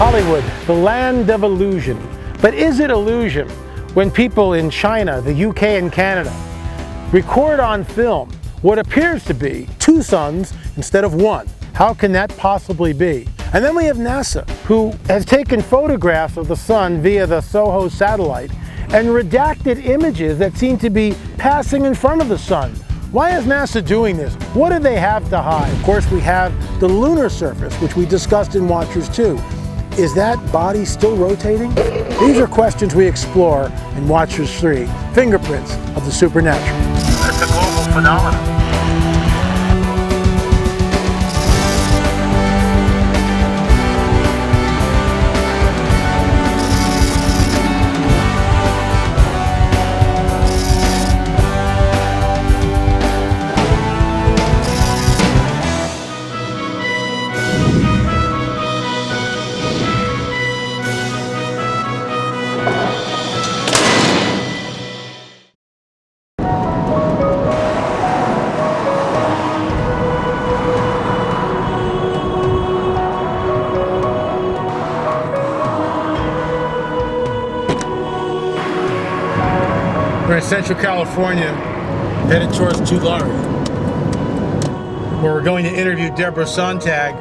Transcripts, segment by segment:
Hollywood, the land of illusion. But is it illusion when people in China, the UK and Canada record on film what appears to be two suns instead of one? How can that possibly be? And then we have NASA, who has taken photographs of the sun via the SOHO satellite and redacted images that seem to be passing in front of the sun. Why is NASA doing this? What do they have to hide? Of course, we have the lunar surface, which we discussed in Watchers 2. Is that body still rotating? These are questions we explore in Watchers 3, Fingerprints of the Supernatural. It's a global phenomenon. We're in Central California, headed towards Tulare, where we're going to interview Deborah Sontag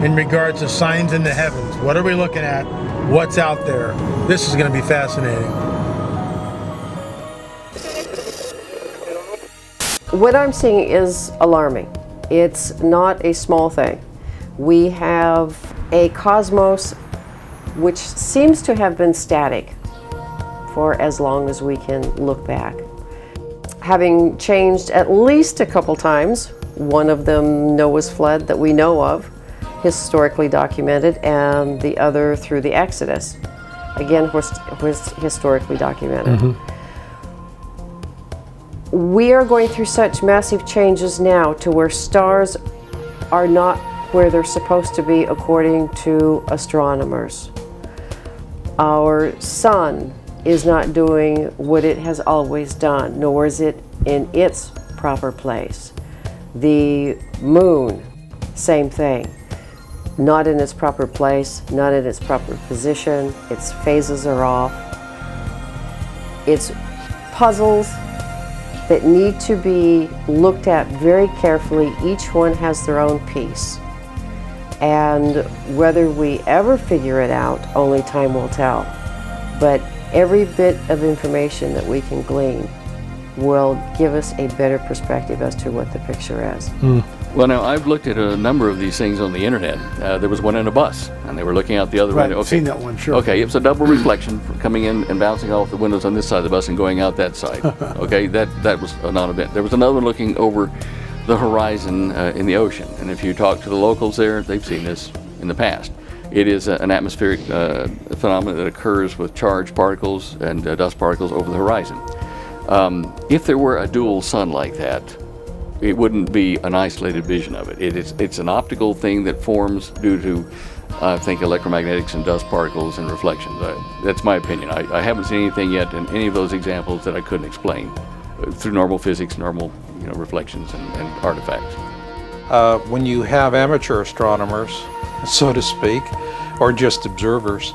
in regards to signs in the heavens. What are we looking at? What's out there? This is going to be fascinating. What I'm seeing is alarming. It's not a small thing. We have a cosmos which seems to have been static for as long as we can look back. Having changed at least a couple times, one of them Noah's flood that we know of, historically documented, and the other through the Exodus, again was historically documented. We are going through such massive changes now to where stars are not where they're supposed to be according to astronomers. Our sun is not doing what it has always done, nor is it in its proper place. The moon, same thing. Not in its proper place, not in its proper position, its phases are off. It's puzzles that need to be looked at very carefully. Each one has their own piece. And whether we ever figure it out, only time will tell. But every bit of information that we can glean will give us a better perspective as to what the picture is. Well, now, I've looked at a number of these things on the internet. There was one in a bus, and they were looking out the other window. I've seen that one, sure. Okay, it was a double reflection coming in and bouncing off the windows on this side of the bus and going out that side. Okay, that was a non-event. There was another one looking over the horizon in the ocean, and if you talk to the locals there, they've seen this in the past. It is an atmospheric phenomenon that occurs with charged particles and dust particles over the horizon. If there were a dual sun like that, it wouldn't be an isolated vision of it. It's an optical thing that forms due to, I think, electromagnetics and dust particles and reflections. That's my opinion. I haven't seen anything yet in any of those examples that I couldn't explain through normal physics, normal reflections and artifacts. When you have amateur astronomers, so to speak, or just observers,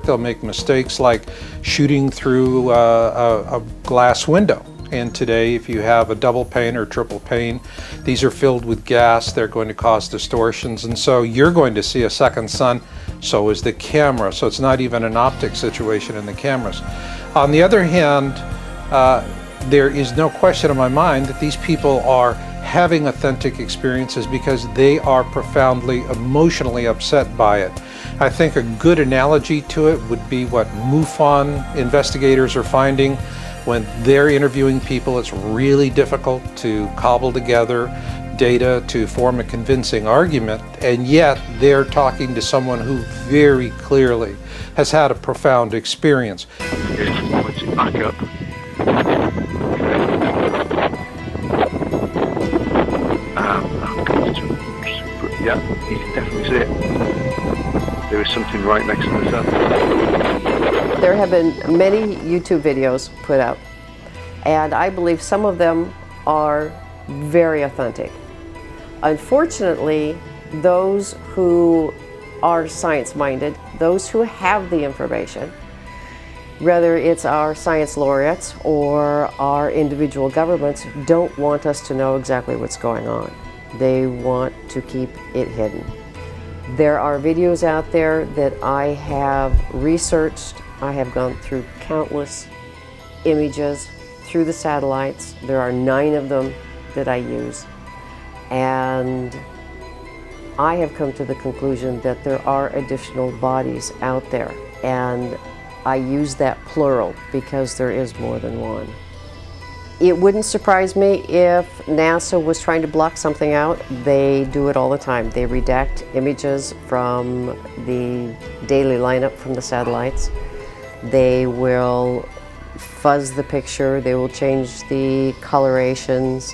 they'll make mistakes like shooting through a glass window. And today, if you have a double pane or triple pane, these are filled with gas. They're going to cause distortions. And so you're going to see a second sun, so is the camera. So it's not even an optic situation in the cameras. On the other hand, there is no question in my mind that these people are having authentic experiences because they are profoundly emotionally upset by it. I think a good analogy to it would be what MUFON investigators are finding. When they're interviewing people, it's really difficult to cobble together data to form a convincing argument, and yet they're talking to someone who very clearly has had a profound experience. Once you back up. Yeah, you can definitely see it. There is something right next to the sun. There have been many YouTube videos put up, and I believe some of them are very authentic. Unfortunately, those who are science-minded, those who have the information, whether it's our science laureates or our individual governments, don't want us to know exactly what's going on. They want to keep it hidden. There are videos out there that I have researched. I have gone through countless images through the satellites. There are 9 of them that I use. And I have come to the conclusion that there are additional bodies out there. And I use that plural because there is more than one. It wouldn't surprise me if NASA was trying to block something out. They do it all the time. They redact images from the daily lineup from the satellites. They will fuzz the picture. They will change the colorations.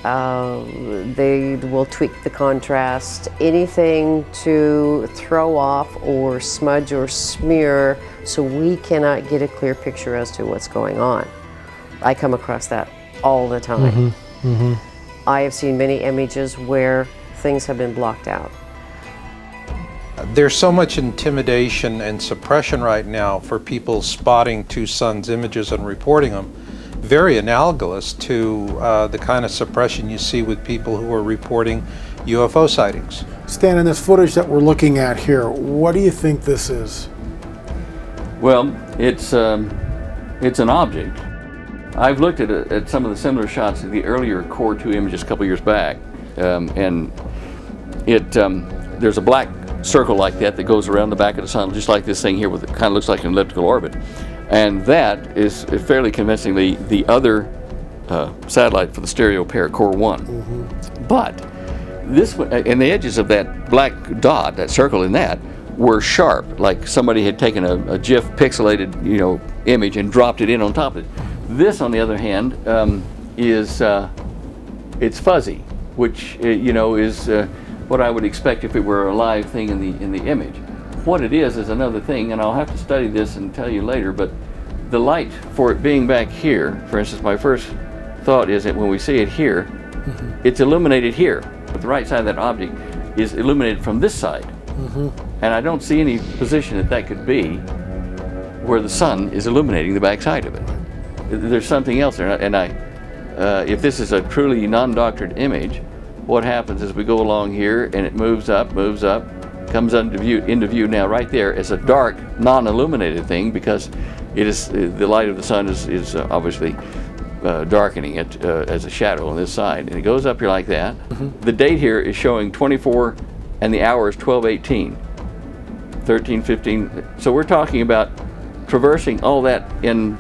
They will tweak the contrast. Anything to throw off or smudge or smear so we cannot get a clear picture as to what's going on. I come across that all the time. I have seen many images where things have been blocked out. There's so much intimidation and suppression right now for people spotting two suns images and reporting them, very analogous to the kind of suppression you see with people who are reporting UFO sightings. Stan, in this footage that we're looking at here, what do you think this is? Well, it's an object. I've looked at some of the similar shots of the earlier Core 2 images a couple years back, and there's a black circle like that goes around the back of the sun, just like this thing here, with it kind of looks like an elliptical orbit, and that is fairly convincingly the other satellite for the stereo pair, Core 1. But this one, and the edges of that black dot, that circle in that, were sharp, like somebody had taken a GIF pixelated, image and dropped it in on top of it. This, on the other hand, it's fuzzy, which is what I would expect if it were a live thing in the image. What it is another thing, and I'll have to study this and tell you later. But the light for it being back here, for instance, my first thought is that when we see it here, it's illuminated here, but the right side of that object is illuminated from this side, and I don't see any position that could be where the sun is illuminating the back side of it. There's something else there, and if this is a truly non-doctored image, what happens is we go along here and it moves up, comes into view now right there as a dark, non-illuminated thing, because it is the light of the sun is obviously darkening it as a shadow on this side, and it goes up here like that. The date here is showing 24 and the hour is 12:18, 13:15. So we're talking about traversing all that in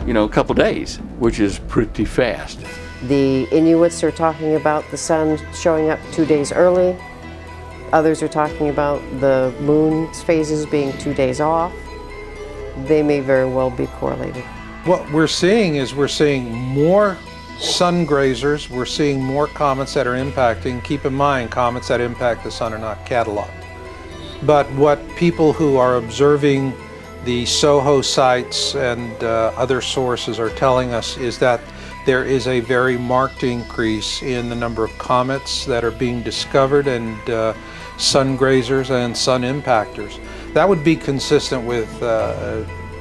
a couple days, which is pretty fast. The Inuits are talking about the sun showing up 2 days early. Others are talking about the moon's phases being 2 days off. They may very well be correlated. What we're seeing is more sun grazers. We're seeing more comets that are impacting. Keep in mind, comets that impact the sun are not cataloged. But what people who are observing the SOHO sites and other sources are telling us is that there is a very marked increase in the number of comets that are being discovered and sun grazers and sun impactors. That would be consistent with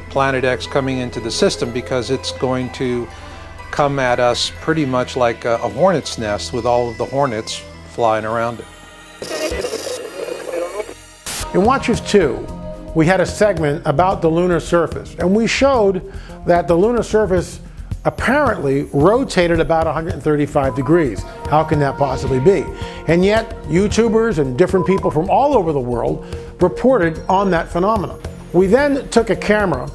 Planet X coming into the system, because it's going to come at us pretty much like a hornet's nest, with all of the hornets flying around it. In Watchers 2, we had a segment about the lunar surface, and we showed that the lunar surface apparently rotated about 135 degrees. How can that possibly be? And yet, YouTubers and different people from all over the world reported on that phenomenon. We then took a camera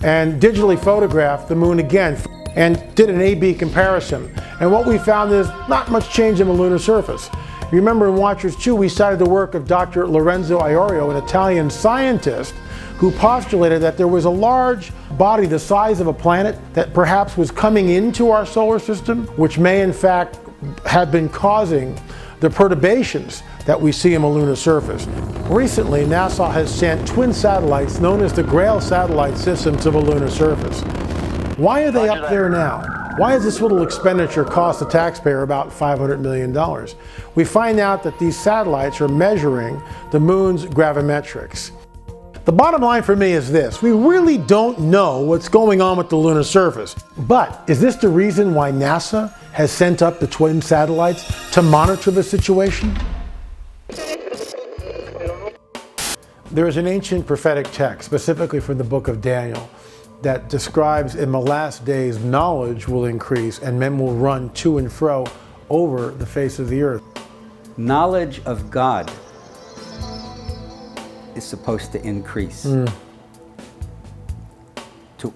and digitally photographed the moon again and did an A-B comparison. And what we found is not much change in the lunar surface. You remember in Watchers 2, we cited the work of Dr. Lorenzo Iorio, an Italian scientist, who postulated that there was a large body the size of a planet that perhaps was coming into our solar system, which may in fact have been causing the perturbations that we see in the lunar surface. Recently, NASA has sent twin satellites known as the Grail satellite system to the lunar surface. Why are they up there now? Why does this little expenditure cost the taxpayer about $500 million? We find out that these satellites are measuring the moon's gravimetrics. The bottom line for me is this: we really don't know what's going on with the lunar surface. But is this the reason why NASA has sent up the twin satellites to monitor the situation? There is an ancient prophetic text, specifically from the book of Daniel, that describes in the last days knowledge will increase and men will run to and fro over the face of the earth. Knowledge of God is supposed to increase to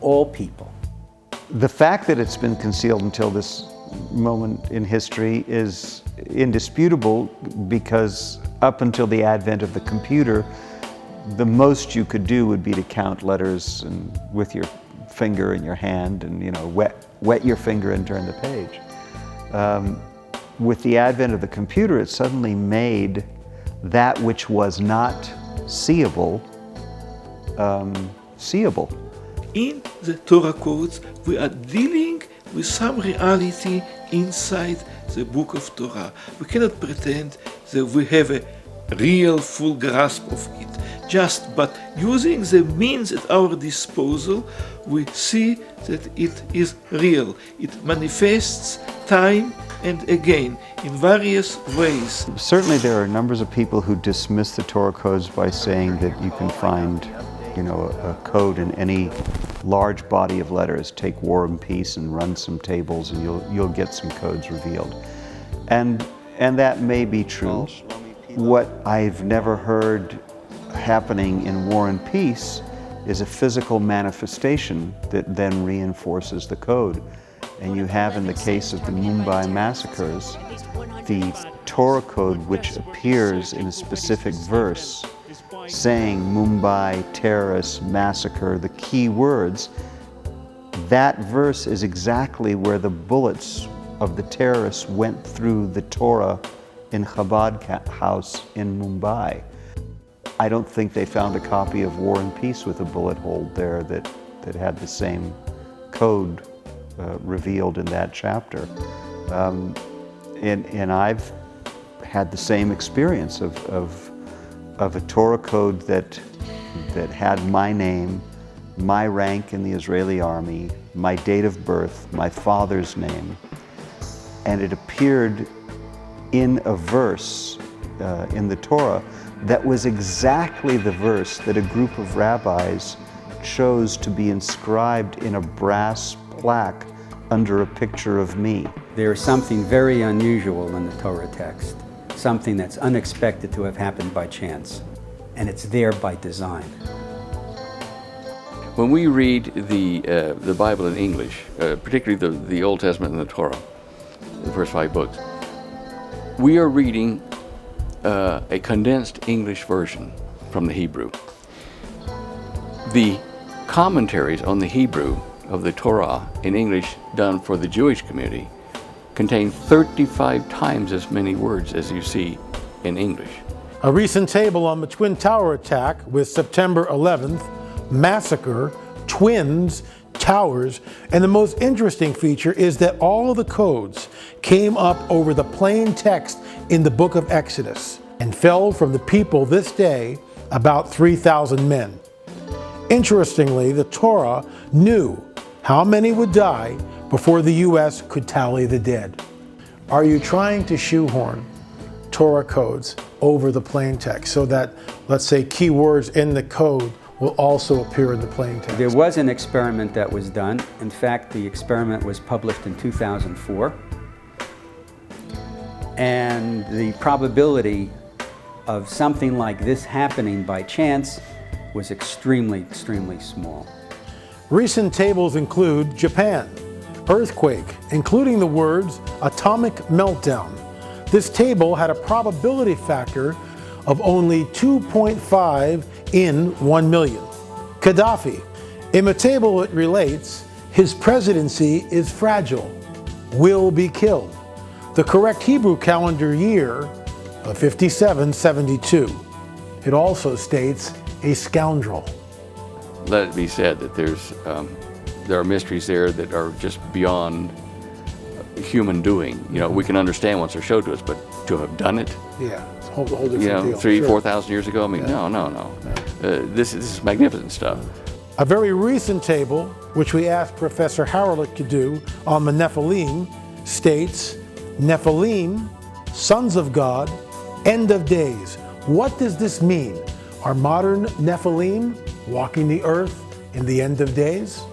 all people. The fact that it's been concealed until this moment in history is indisputable, because up until the advent of the computer, the most you could do would be to count letters and with your finger in your hand and, you know, wet your finger and turn the page. With the advent of the computer, it suddenly made that which was not seeable, seeable. In the Torah codes, we are dealing with some reality inside the book of Torah. We cannot pretend that we have a real full grasp of it. But using the means at our disposal, we see that it is real. It manifests time and again in various ways. Certainly there are numbers of people who dismiss the Torah codes by saying that you can find, you know, a code in any large body of letters. Take War and Peace and run some tables and you'll get some codes revealed. And that may be true. What I've never heard happening in War and Peace is a physical manifestation that then reinforces the code. And you have, in the case of the Mumbai massacres, the Torah code which appears in a specific verse saying Mumbai, terrorists, massacre, the key words. That verse is exactly where the bullets of the terrorists went through the Torah in Chabad house in Mumbai. I don't think they found a copy of War and Peace with a bullet hole there that had the same code revealed in that chapter. And I've had the same experience of a Torah code that had my name, my rank in the Israeli army, my date of birth, my father's name, and it appeared in a verse in the Torah that was exactly the verse that a group of rabbis chose to be inscribed in a brass plaque under a picture of me. There is something very unusual in the Torah text, something that's unexpected to have happened by chance, and it's there by design. When we read the Bible in English, particularly the Old Testament and the Torah, the first 5 books, we are reading a condensed English version from the Hebrew. The commentaries on the Hebrew of the Torah in English done for the Jewish community contain 35 times as many words as you see in English. A recent table on the Twin Tower attack with September 11th, massacre, twins, towers, and the most interesting feature is that all the codes came up over the plain text in the book of Exodus and fell from the people this day about 3,000 men. Interestingly, the Torah knew how many would die before the U.S. could tally the dead. Are you trying to shoehorn Torah codes over the plain text so that, let's say, keywords in the code will also appear in the plain text? There was an experiment that was done. In fact, the experiment was published in 2004. And the probability of something like this happening by chance was extremely, extremely small. Recent tables include Japan, earthquake, including the words atomic meltdown. This table had a probability factor of only 2.5 in 1 million. Gaddafi. In the table it relates, his presidency is fragile, will be killed. The correct Hebrew calendar year of 5772. It also states a scoundrel. Let it be said that there are mysteries there that are just beyond human doing. You know, we can understand once they're showed to us, but to have done it, Yeah, it's a whole different you know, deal. 3,000, Sure. 4,000 years ago. I mean, no. This is magnificent stuff. A very recent table, which we asked Professor Howrlich to do on the Nephilim, states, Nephilim, sons of God, end of days. What does this mean? Are modern Nephilim walking the earth in the end of days?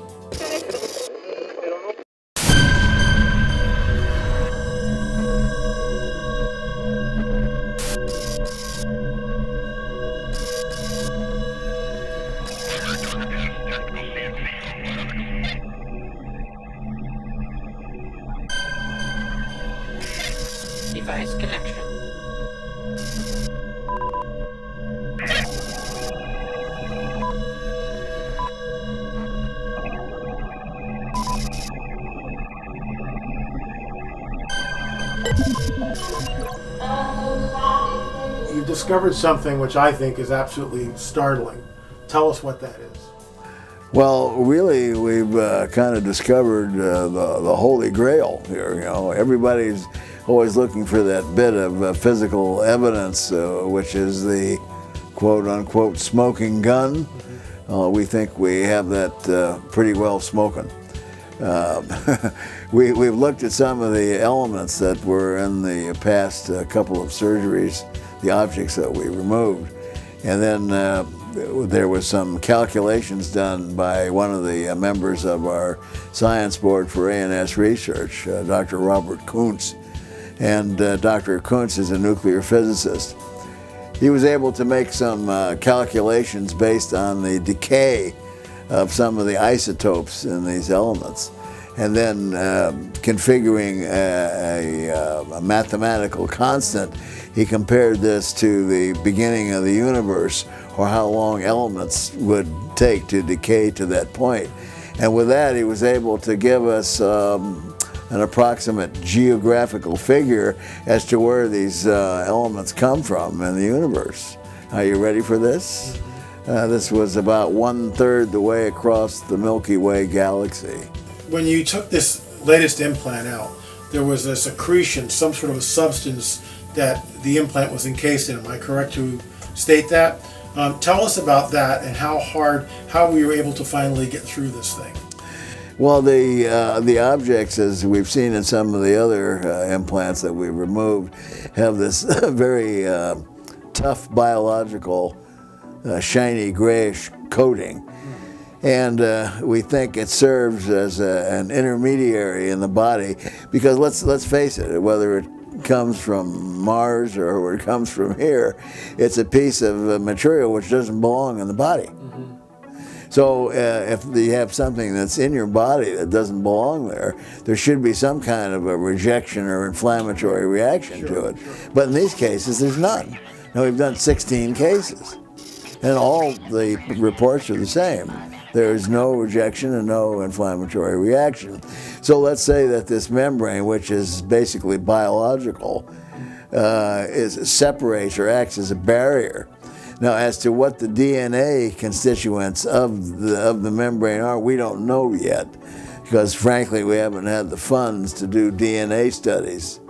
Device connection. You've discovered something which I think is absolutely startling. Tell us what that is. Well, really, we've kind of discovered the Holy Grail here. You know, everybody's always looking for that bit of physical evidence, which is the quote-unquote smoking gun. We think we have that pretty well smoking. We've looked at some of the elements that were in the past couple of surgeries, the objects that we removed, and then there was some calculations done by one of the members of our science board for ANS research, Dr. Robert Kuntz. And Dr. Kuntz is a nuclear physicist. He was able to make some calculations based on the decay of some of the isotopes in these elements, and then configuring a mathematical constant. He compared this to the beginning of the universe, or how long elements would take to decay to that point. And with that, he was able to give us an approximate geographical figure as to where these elements come from in the universe. Are you ready for this? This was about 1/3 the way across the Milky Way galaxy. When you took this latest implant out, there was a secretion, some sort of a substance that the implant was encased in. Am I correct to state that? Tell us about that and how we were able to finally get through this thing. Well, the objects, as we've seen in some of the other implants that we removed, have this very tough biological shiny grayish coating. And we think it serves as an intermediary in the body, because let's face it, whether it comes from Mars or it comes from here, it's a piece of material which doesn't belong in the body. So if you have something that's in your body that doesn't belong there, there should be some kind of a rejection or inflammatory reaction to it. But in these cases, there's none. Now, we've done 16 cases, and all the reports are the same. There is no rejection and no inflammatory reaction. So let's say that this membrane, which is basically biological, separates or acts as a barrier. Now, as to what the DNA constituents of the membrane are, we don't know yet, because frankly, we haven't had the funds to do DNA studies.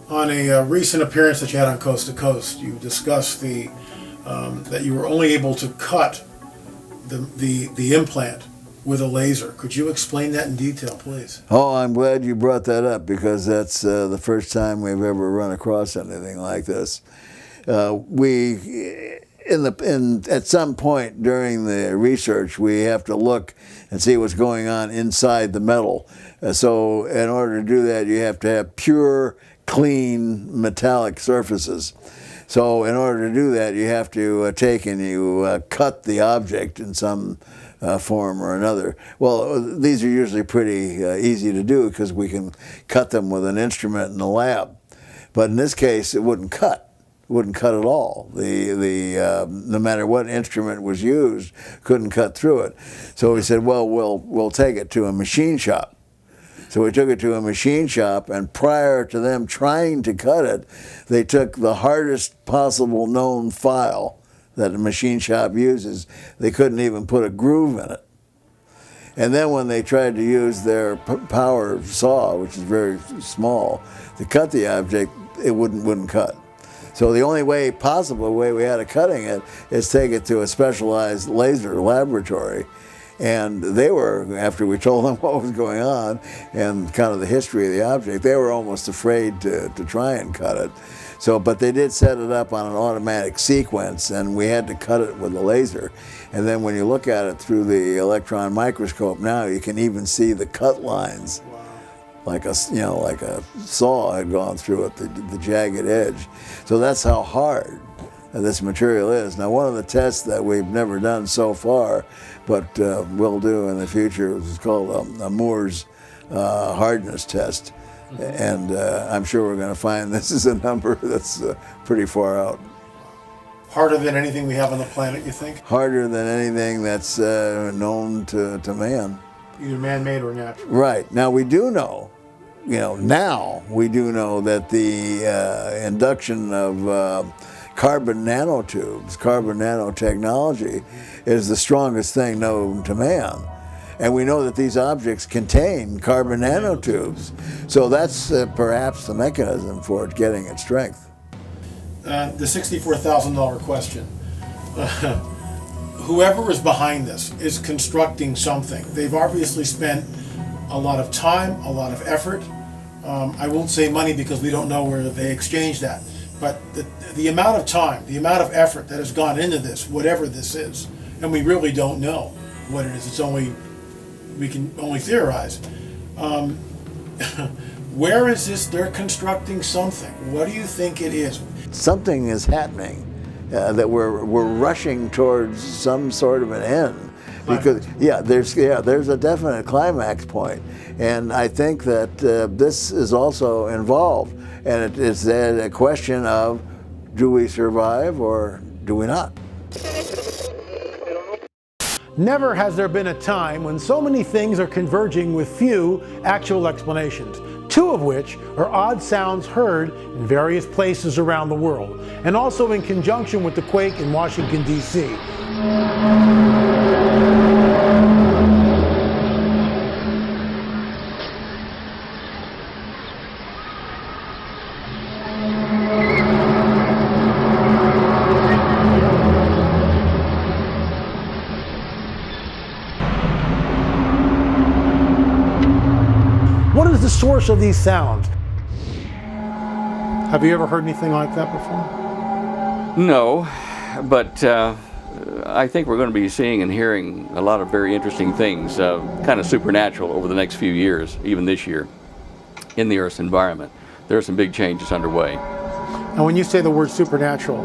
On a recent appearance that you had on Coast to Coast, you discussed that you were only able to cut the implant with a laser. Could you explain that in detail, please? Oh, I'm glad you brought that up, because that's the first time we've ever run across anything like this. At some point during the research, we have to look and see what's going on inside the metal. So in order to do that, you have to have pure, clean, metallic surfaces. So in order to do that, you have to take and you cut the object in some form or another. Well, these are usually pretty easy to do, because we can cut them with an instrument in the lab. But in this case, it wouldn't cut. Wouldn't cut at all. No matter what instrument was used, couldn't cut through it. So we said, well, we'll take it to a machine shop. So we took it to a machine shop, and prior to them trying to cut it, they took the hardest possible known file that a machine shop uses. They couldn't even put a groove in it. And then when they tried to use their power saw, which is very small, to cut the object, it wouldn't cut. So the only possible way we had of cutting it is take it to a specialized laser laboratory. And they were, after we told them what was going on and kind of the history of the object, they were almost afraid to try and cut it. So, but they did set it up on an automatic sequence, and we had to cut it with a laser. And then when you look at it through the electron microscope now, you can even see the cut lines. Wow. Like a saw had gone through it, the jagged edge. So that's how hard this material is. Now, one of the tests that we've never done so far, but we'll do in the future, is called a Moore's hardness test. And I'm sure we're going to find this is a number that's pretty far out. Harder than anything we have on the planet, you think? Harder than anything that's known to man. Either man-made or natural. Right. Now we do know, now we do know that the induction of carbon nanotubes, carbon nanotechnology, is the strongest thing known to man. And we know that these objects contain carbon nanotubes. So that's perhaps the mechanism for it getting its strength. The $64,000 question. Whoever is behind this is constructing something. They've obviously spent a lot of time, a lot of effort. I won't say money because we don't know where they exchanged that. But the amount of time, the amount of effort that has gone into this, whatever this is, and we really don't know what it is. We can only theorize. Where is this? They're constructing something. What do you think it is? Something is happening that we're rushing towards some sort of an end. Because there's a definite climax point, and I think that this is also involved, and it is a question of, do we survive or do we not? Never has there been a time when so many things are converging with few actual explanations, two of which are odd sounds heard in various places around the world, and also in conjunction with the quake in Washington, D.C. What is the source of these sounds? Have you ever heard anything like that before? No, but I think we're going to be seeing and hearing a lot of very interesting things, kind of supernatural over the next few years, even this year, in the Earth's environment. There are some big changes underway. And when you say the word supernatural,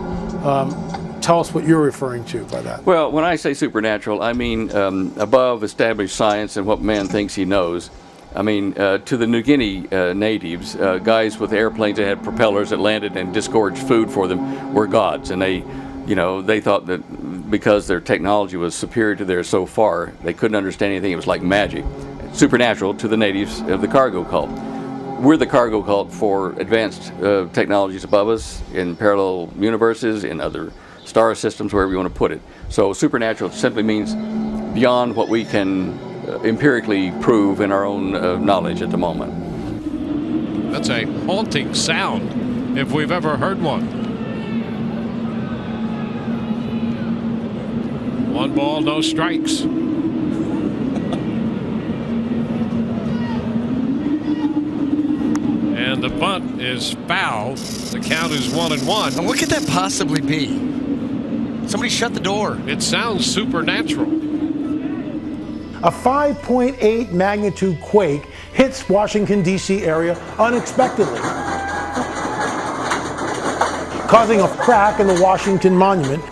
tell us what you're referring to by that. Well, when I say supernatural, I mean above established science and what man thinks he knows. I mean, to the New Guinea natives, guys with airplanes that had propellers that landed and disgorged food for them were gods, and they thought that because their technology was superior to theirs so far, they couldn't understand anything. It was like magic. Supernatural to the natives of the cargo cult. We're the cargo cult for advanced technologies above us, in parallel universes, in other star systems, wherever you want to put it. So supernatural simply means beyond what we can empirically prove in our own knowledge at the moment. That's a haunting sound, if we've ever heard one. One ball, no strikes. And the bunt is foul. The count is 1-1. And what could that possibly be? Somebody shut the door. It sounds supernatural. A 5.8 magnitude quake hits Washington, D.C. area unexpectedly, causing a crack in the Washington Monument.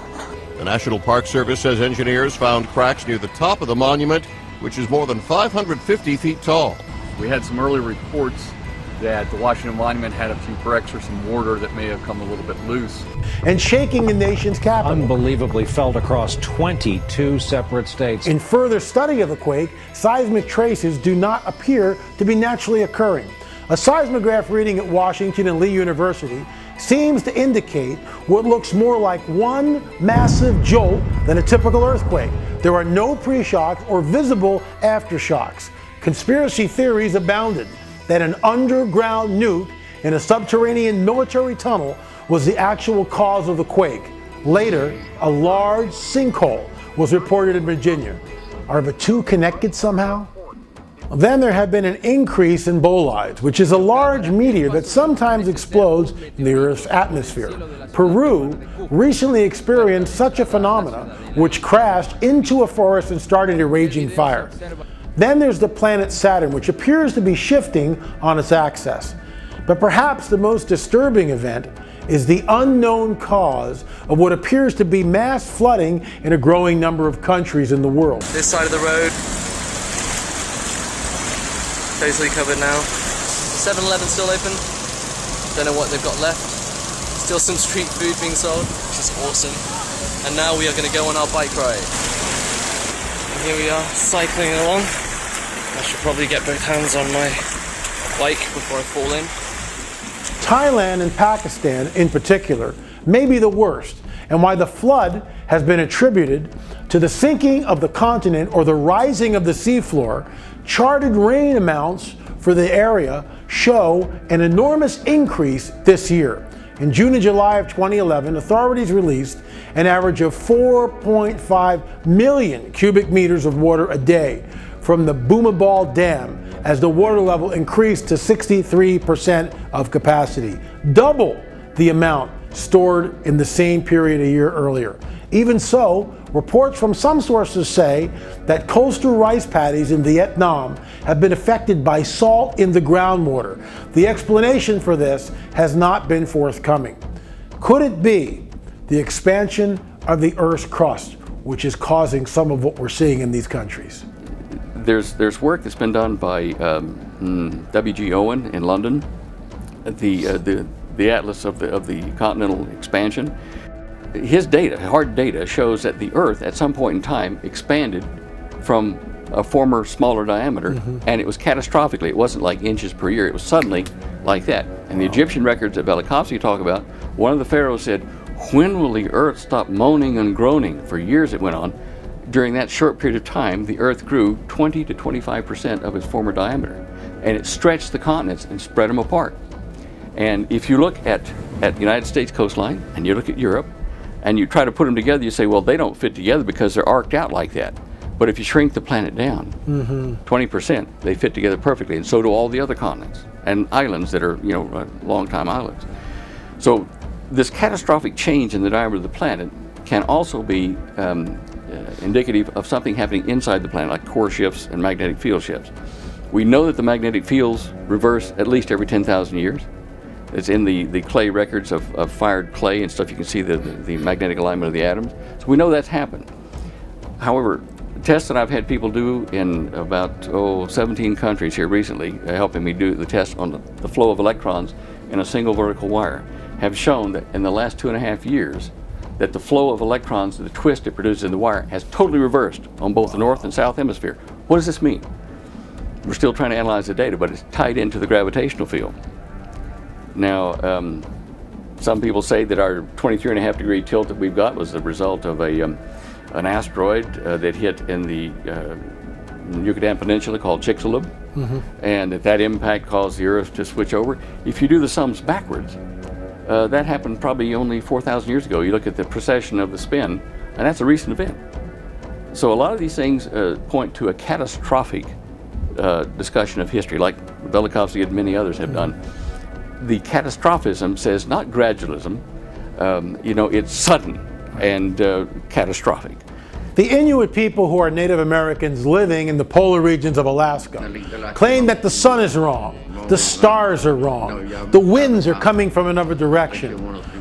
The National Park Service says engineers found cracks near the top of the monument, which is more than 550 feet tall. We had some early reports that the Washington Monument had a few bricks or some mortar that may have come a little bit loose. And shaking the nation's capital. Unbelievably felt across 22 separate states. In further study of the quake, seismic traces do not appear to be naturally occurring. A seismograph reading at Washington and Lee University seems to indicate what looks more like one massive jolt than a typical earthquake. There are no pre-shocks or visible aftershocks. Conspiracy theories abounded that an underground nuke in a subterranean military tunnel was the actual cause of the quake. Later, a large sinkhole was reported in Virginia. Are the two connected somehow? Then there have been an increase in bolides, which is a large meteor that sometimes explodes in the Earth's atmosphere. Peru recently experienced such a phenomenon, which crashed into a forest and started a raging fire. Then there's the planet Saturn, which appears to be shifting on its axis. But perhaps the most disturbing event is the unknown cause of what appears to be mass flooding in a growing number of countries in the world. This side of the road, totally covered now. 7-Eleven still open. Don't know what they've got left. Still some street food being sold, which is awesome. And now we are going to go on our bike ride. And here we are, cycling along. I should probably get both hands on my bike before I fall in. Thailand and Pakistan in particular may be the worst, and why the flood has been attributed to the sinking of the continent or the rising of the seafloor. Charted rain amounts for the area show an enormous increase this year. In June and July of 2011, authorities released an average of 4.5 million cubic meters of water a day from the Bhumibol Dam as the water level increased to 63% of capacity, double the amount stored in the same period a year earlier. Even so, reports from some sources say that coastal rice paddies in Vietnam have been affected by salt in the groundwater. The explanation for this has not been forthcoming. Could it be the expansion of the Earth's crust, which is causing some of what we're seeing in these countries? There's work that's been done by W.G. Owen in London, the atlas of the continental expansion. His data, hard data, shows that the Earth at some point in time expanded from a former smaller diameter, and it was catastrophically. It wasn't like inches per year. It was suddenly like that. And the Egyptian records that Velikovsky talk about, one of the pharaohs said, "When will the Earth stop moaning and groaning?" For years it went on. During that short period of time, the Earth grew 20 to 25% of its former diameter, and it stretched the continents and spread them apart. And if you look at the United States coastline, and you look at Europe, and you try to put them together, you say, well, they don't fit together because they're arced out like that. But if you shrink the planet down 20%, they fit together perfectly, and so do all the other continents and islands that are, long-time islands. So this catastrophic change in the diameter of the planet can also be indicative of something happening inside the planet, like core shifts and magnetic field shifts. We know that the magnetic fields reverse at least every 10,000 years. It's in the clay records of fired clay and stuff. You can see the magnetic alignment of the atoms. So we know that's happened. However, tests that I've had people do in about 17 countries here recently, helping me do the test on the flow of electrons in a single vertical wire, have shown that in the last 2.5 years, that the flow of electrons, the twist it produces in the wire, has totally reversed on both the north and south hemisphere. What does this mean? We're still trying to analyze the data, but it's tied into the gravitational field. Now, some people say that our 23.5 degree tilt that we've got was the result of an asteroid that hit in the Yucatan Peninsula called Chicxulub, and that impact caused the Earth to switch over. If you do the sums backwards, that happened probably only 4,000 years ago. You look at the precession of the spin, and that's a recent event. So a lot of these things point to a catastrophic discussion of history, like Velikovsky and many others have done. The catastrophism says not gradualism, it's sudden and catastrophic. The Inuit people, who are Native Americans living in the polar regions of Alaska, claim that the sun is wrong, the stars are wrong, the winds are coming from another direction,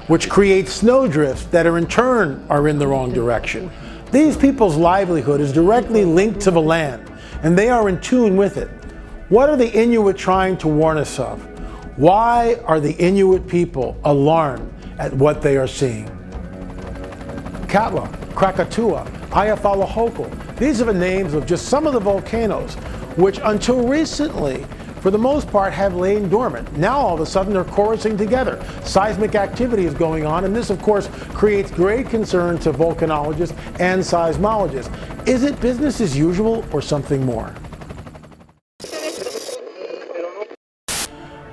which creates snowdrifts that in turn are in the wrong direction. These people's livelihood is directly linked to the land, and they are in tune with it. What are the Inuit trying to warn us of? Why are the Inuit people alarmed at what they are seeing? Katla, Krakatoa, Eyjafjallajökull. These are the names of just some of the volcanoes which until recently for the most part, have lain dormant. Now all of a sudden they're chorusing together. Seismic activity is going on, and this of course creates great concern to volcanologists and seismologists. Is it business as usual or something more?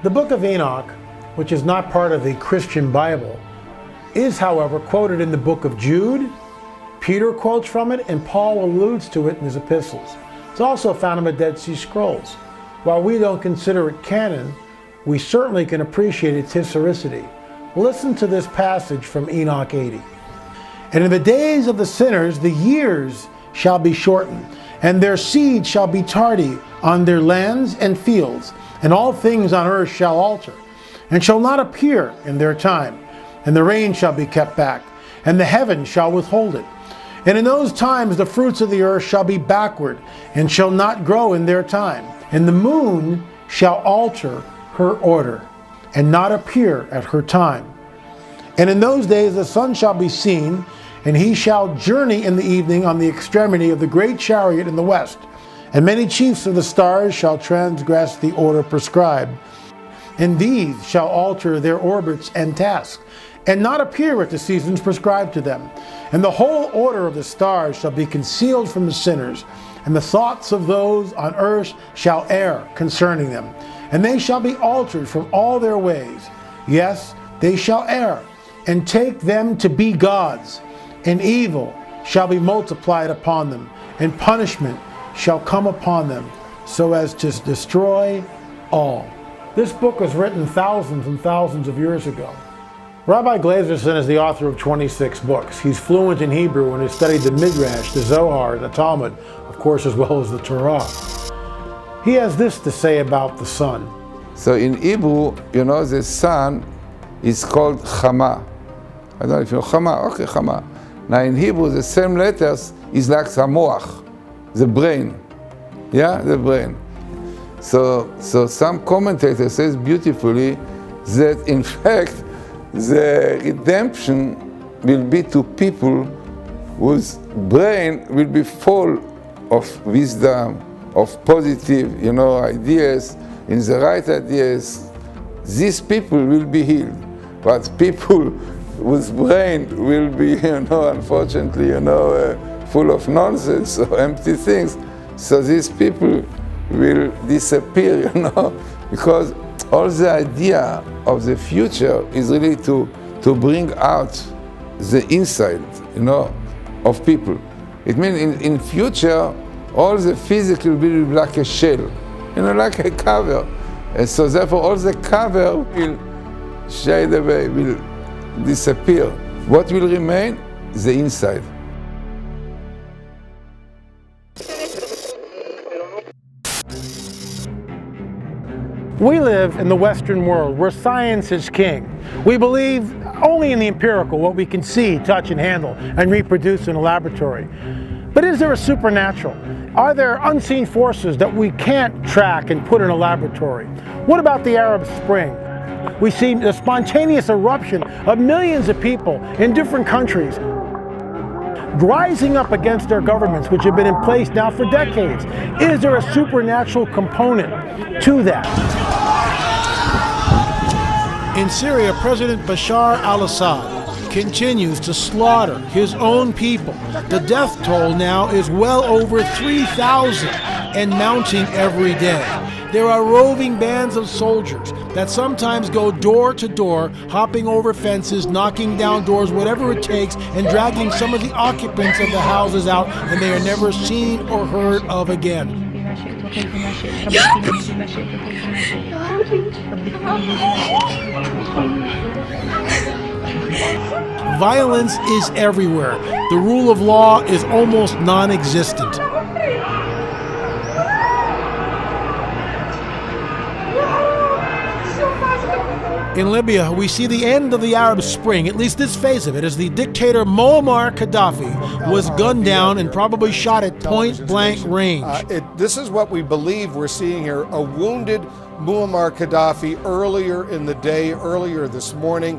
The Book of Enoch, which is not part of the Christian Bible, is however quoted in the book of Jude. Peter quotes from it, and Paul alludes to it in his epistles. It's also found in the Dead Sea Scrolls. While we don't consider it canon, we certainly can appreciate its historicity. Listen to this passage from Enoch 80. And in the days of the sinners, the years shall be shortened, and their seed shall be tardy on their lands and fields, and all things on earth shall alter, and shall not appear in their time, and the rain shall be kept back, and the heaven shall withhold it. And in those times the fruits of the earth shall be backward, and shall not grow in their time. And the moon shall alter her order, and not appear at her time. And in those days the sun shall be seen, and he shall journey in the evening on the extremity of the great chariot in the west. And many chiefs of the stars shall transgress the order prescribed. And these shall alter their orbits and tasks, and not appear at the seasons prescribed to them. And the whole order of the stars shall be concealed from the sinners, and the thoughts of those on earth shall err concerning them, and they shall be altered from all their ways. Yes, they shall err, and take them to be gods, and evil shall be multiplied upon them, and punishment shall come upon them, so as to destroy all. This book was written thousands and thousands of years ago. Rabbi Glazerson is the author of 26 books. He's fluent in Hebrew and has studied the Midrash, the Zohar, the Talmud, of course, as well as the Torah. He has this to say about the sun. So in Hebrew, you know, the sun is called Chama. I don't know if you know Chama. Okay, Chama. Now in Hebrew, the same letters is like Samoach, the brain. Yeah, the brain. So some commentator says beautifully that in fact the redemption will be to people whose brain will be full of wisdom, of positive, you know, ideas, in the right ideas. These people will be healed, but people whose brain will be, you know, unfortunately, you know, full of nonsense or empty things. So these people will disappear, you know, because all the idea of the future is really to bring out the inside, you know, of people. It means in future, all the physical will be like a shell, you know, like a cover. And so therefore all the cover will shade away, will disappear. What will remain? The inside. We live in the Western world where science is king. We believe only in the empirical, what we can see, touch, and handle, and reproduce in a laboratory. But is there a supernatural? Are there unseen forces that we can't track and put in a laboratory? What about the Arab Spring? We see the spontaneous eruption of millions of people in different countries rising up against their governments, which have been in place now for decades. Is there a supernatural component to that? In Syria, President Bashar al-Assad continues to slaughter his own people. The death toll now is well over 3,000 and mounting every day. There are roving bands of soldiers that sometimes go door to door, hopping over fences, knocking down doors, whatever it takes, and dragging some of the occupants of the houses out, and they are never seen or heard of again. Violence is everywhere. The rule of law is almost non-existent. In Libya, we see the end of the Arab Spring, at least this phase of it, as the dictator Muammar Gaddafi was gunned down and probably shot at point-blank range. This is what we believe we're seeing here, a wounded Muammar Gaddafi earlier in the day, earlier this morning,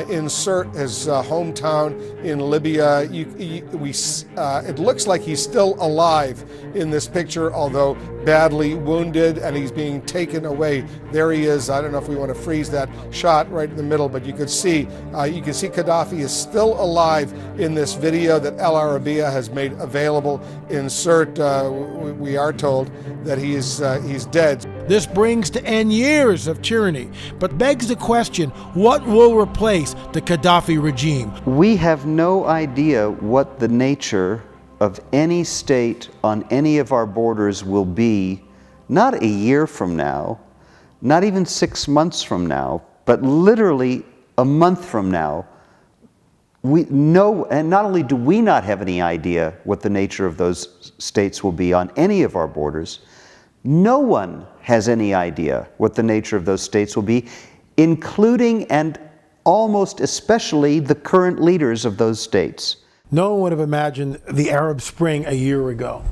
in Sirte, his hometown in Libya. It looks like he's still alive in this picture, although badly wounded, and he's being taken away. There he is. I don't know if we want to freeze that shot right in the middle, but you can see Gaddafi is still alive in this video that El Arabiya has made available in Sirte. We are told that he's dead. This brings to end years of tyranny, but begs the question, what will replace the Gaddafi regime? We have no idea what the nature of any state on any of our borders will be, not a year from now, not even 6 months from now, but literally a month from now. And not only do we not have any idea what the nature of those states will be on any of our borders, no one has any idea what the nature of those states will be, including and almost especially the current leaders of those states. No one would have imagined the Arab Spring a year ago,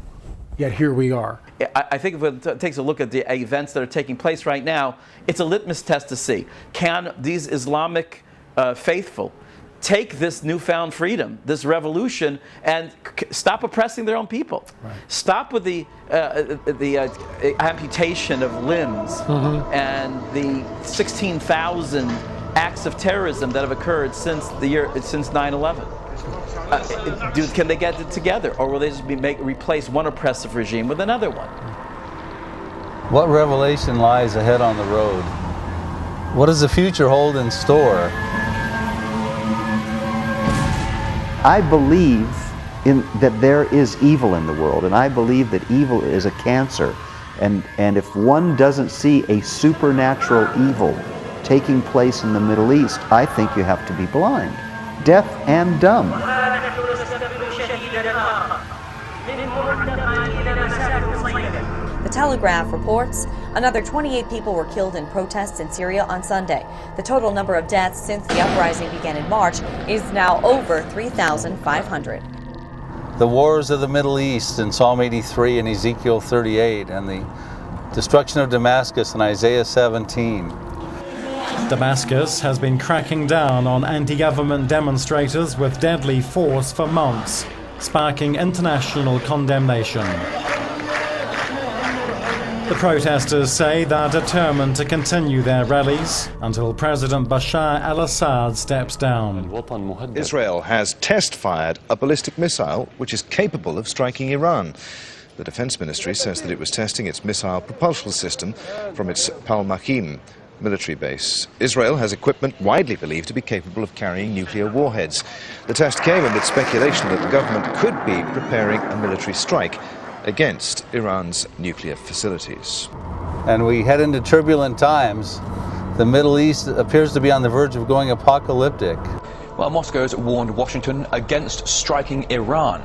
yet here we are. I think if it takes a look at the events that are taking place right now, it's a litmus test to see, can these Islamic faithful take this newfound freedom, this revolution, and stop oppressing their own people. Right. Stop with the amputation of limbs and the 16,000 acts of terrorism that have occurred since 9/11. Can they get it together, or will they just replace one oppressive regime with another one? What revelation lies ahead on the road? What does the future hold in store? I believe that there is evil in the world, and I believe that evil is a cancer. And if one doesn't see a supernatural evil taking place in the Middle East, I think you have to be blind, deaf and dumb. The Telegraph reports another 28 people were killed in protests in Syria on Sunday. The total number of deaths since the uprising began in March is now over 3,500. The wars of the Middle East in Psalm 83 and Ezekiel 38, and the destruction of Damascus in Isaiah 17. Damascus has been cracking down on anti-government demonstrators with deadly force for months, sparking international condemnation. The protesters say they're determined to continue their rallies until President Bashar al-Assad steps down. Israel has test-fired a ballistic missile which is capable of striking Iran. The Defense Ministry says that it was testing its missile propulsion system from its Palmachim military base. Israel has equipment widely believed to be capable of carrying nuclear warheads. The test came amid speculation that the government could be preparing a military strike against Iran's nuclear facilities. And we head into turbulent times. The Middle East appears to be on the verge of going apocalyptic. Well, Moscow's warned Washington against striking Iran.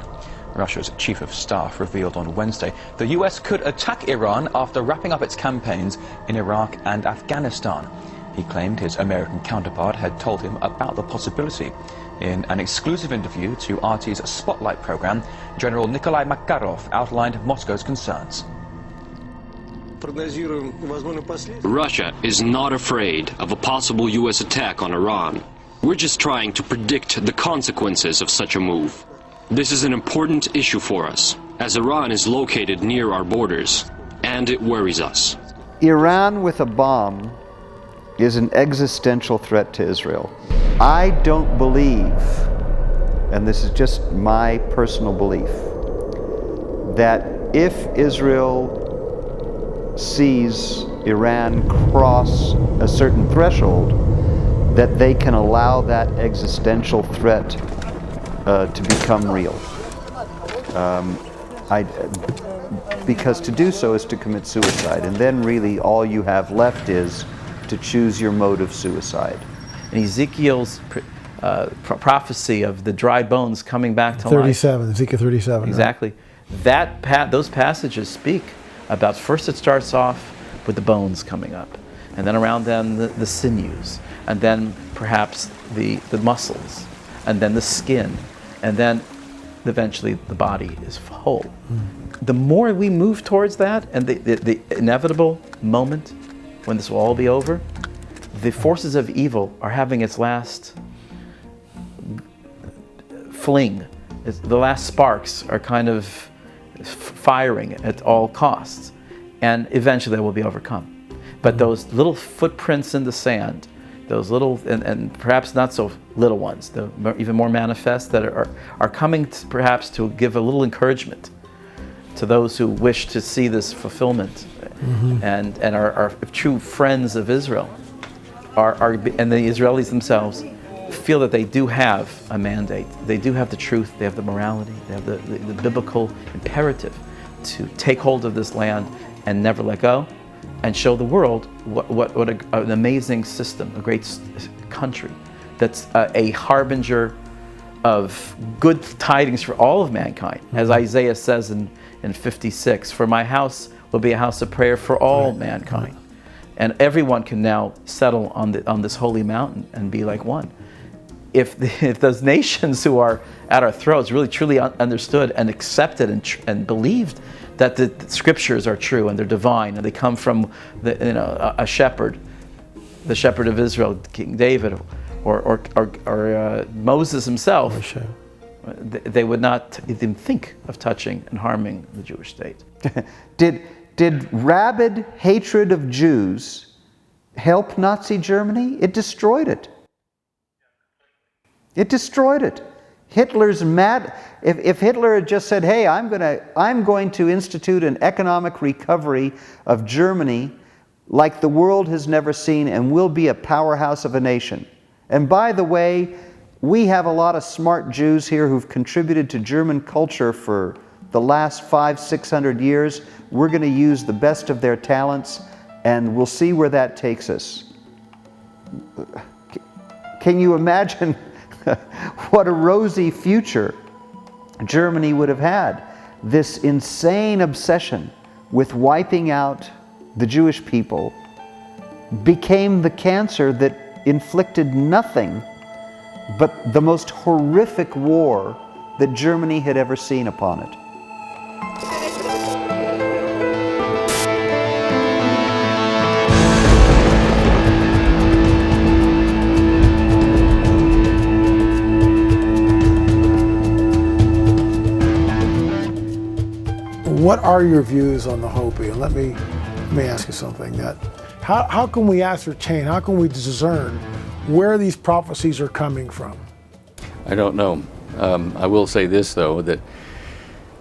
Russia's chief of staff revealed on Wednesday the US could attack Iran after wrapping up its campaigns in Iraq and Afghanistan. He claimed his American counterpart had told him about the possibility. In an exclusive interview to RT's Spotlight program, General Nikolai Makarov outlined Moscow's concerns. Russia is not afraid of a possible U.S. attack on Iran. We're just trying to predict the consequences of such a move. This is an important issue for us, as Iran is located near our borders, and it worries us. Iran with a bomb is an existential threat to Israel. I don't believe, and this is just my personal belief, that if Israel sees Iran cross a certain threshold, that they can allow that existential threat to become real. Because to do so is to commit suicide, and then really all you have left is to choose your mode of suicide. And Ezekiel's prophecy of the dry bones coming back to 37, life. Ezekiel 37. Exactly. Right? Those passages speak about, first it starts off with the bones coming up, and then around them the sinews, and then perhaps the muscles, and then the skin, and then eventually the body is whole. The more we move towards that, and the inevitable moment when this will all be over, the forces of evil are having its last fling. The last sparks are kind of firing at all costs, and eventually they will be overcome. But those little footprints in the sand, those little, and perhaps not so little ones, the even more manifest, that are coming perhaps to give a little encouragement to those who wish to see this fulfillment, and are true friends of Israel, and the Israelis themselves feel that they do have a mandate. They do have the truth, they have the morality, they have the biblical imperative to take hold of this land and never let go, and show the world what an amazing system, a great country that's a harbinger of good tidings for all of mankind. As Isaiah says in 56, "For my house will be a house of prayer for all mankind." And everyone can now settle on this holy mountain and be like one. If those nations who are at our throats really truly understood and accepted and believed that the scriptures are true and they're divine and they come from a shepherd, the shepherd of Israel, King David, or Moses himself, they would not even think of touching and harming the Jewish state. Did rabid hatred of Jews help Nazi Germany? It destroyed it. It destroyed it. Hitler's mad. If Hitler had just said, "Hey, I'm going to institute an economic recovery of Germany like the world has never seen, and we'll be a powerhouse of a nation. And by the way, we have a lot of smart Jews here who've contributed to German culture for the last 500-600 years. We're going to use the best of their talents, and we'll see where that takes us." Can you imagine what a rosy future Germany would have had? This insane obsession with wiping out the Jewish people became the cancer that inflicted nothing but the most horrific war that Germany had ever seen upon it. What are your views on the Hopi? And let me ask you something. How can we ascertain, how can we discern where these prophecies are coming from? I don't know. I will say this, though, that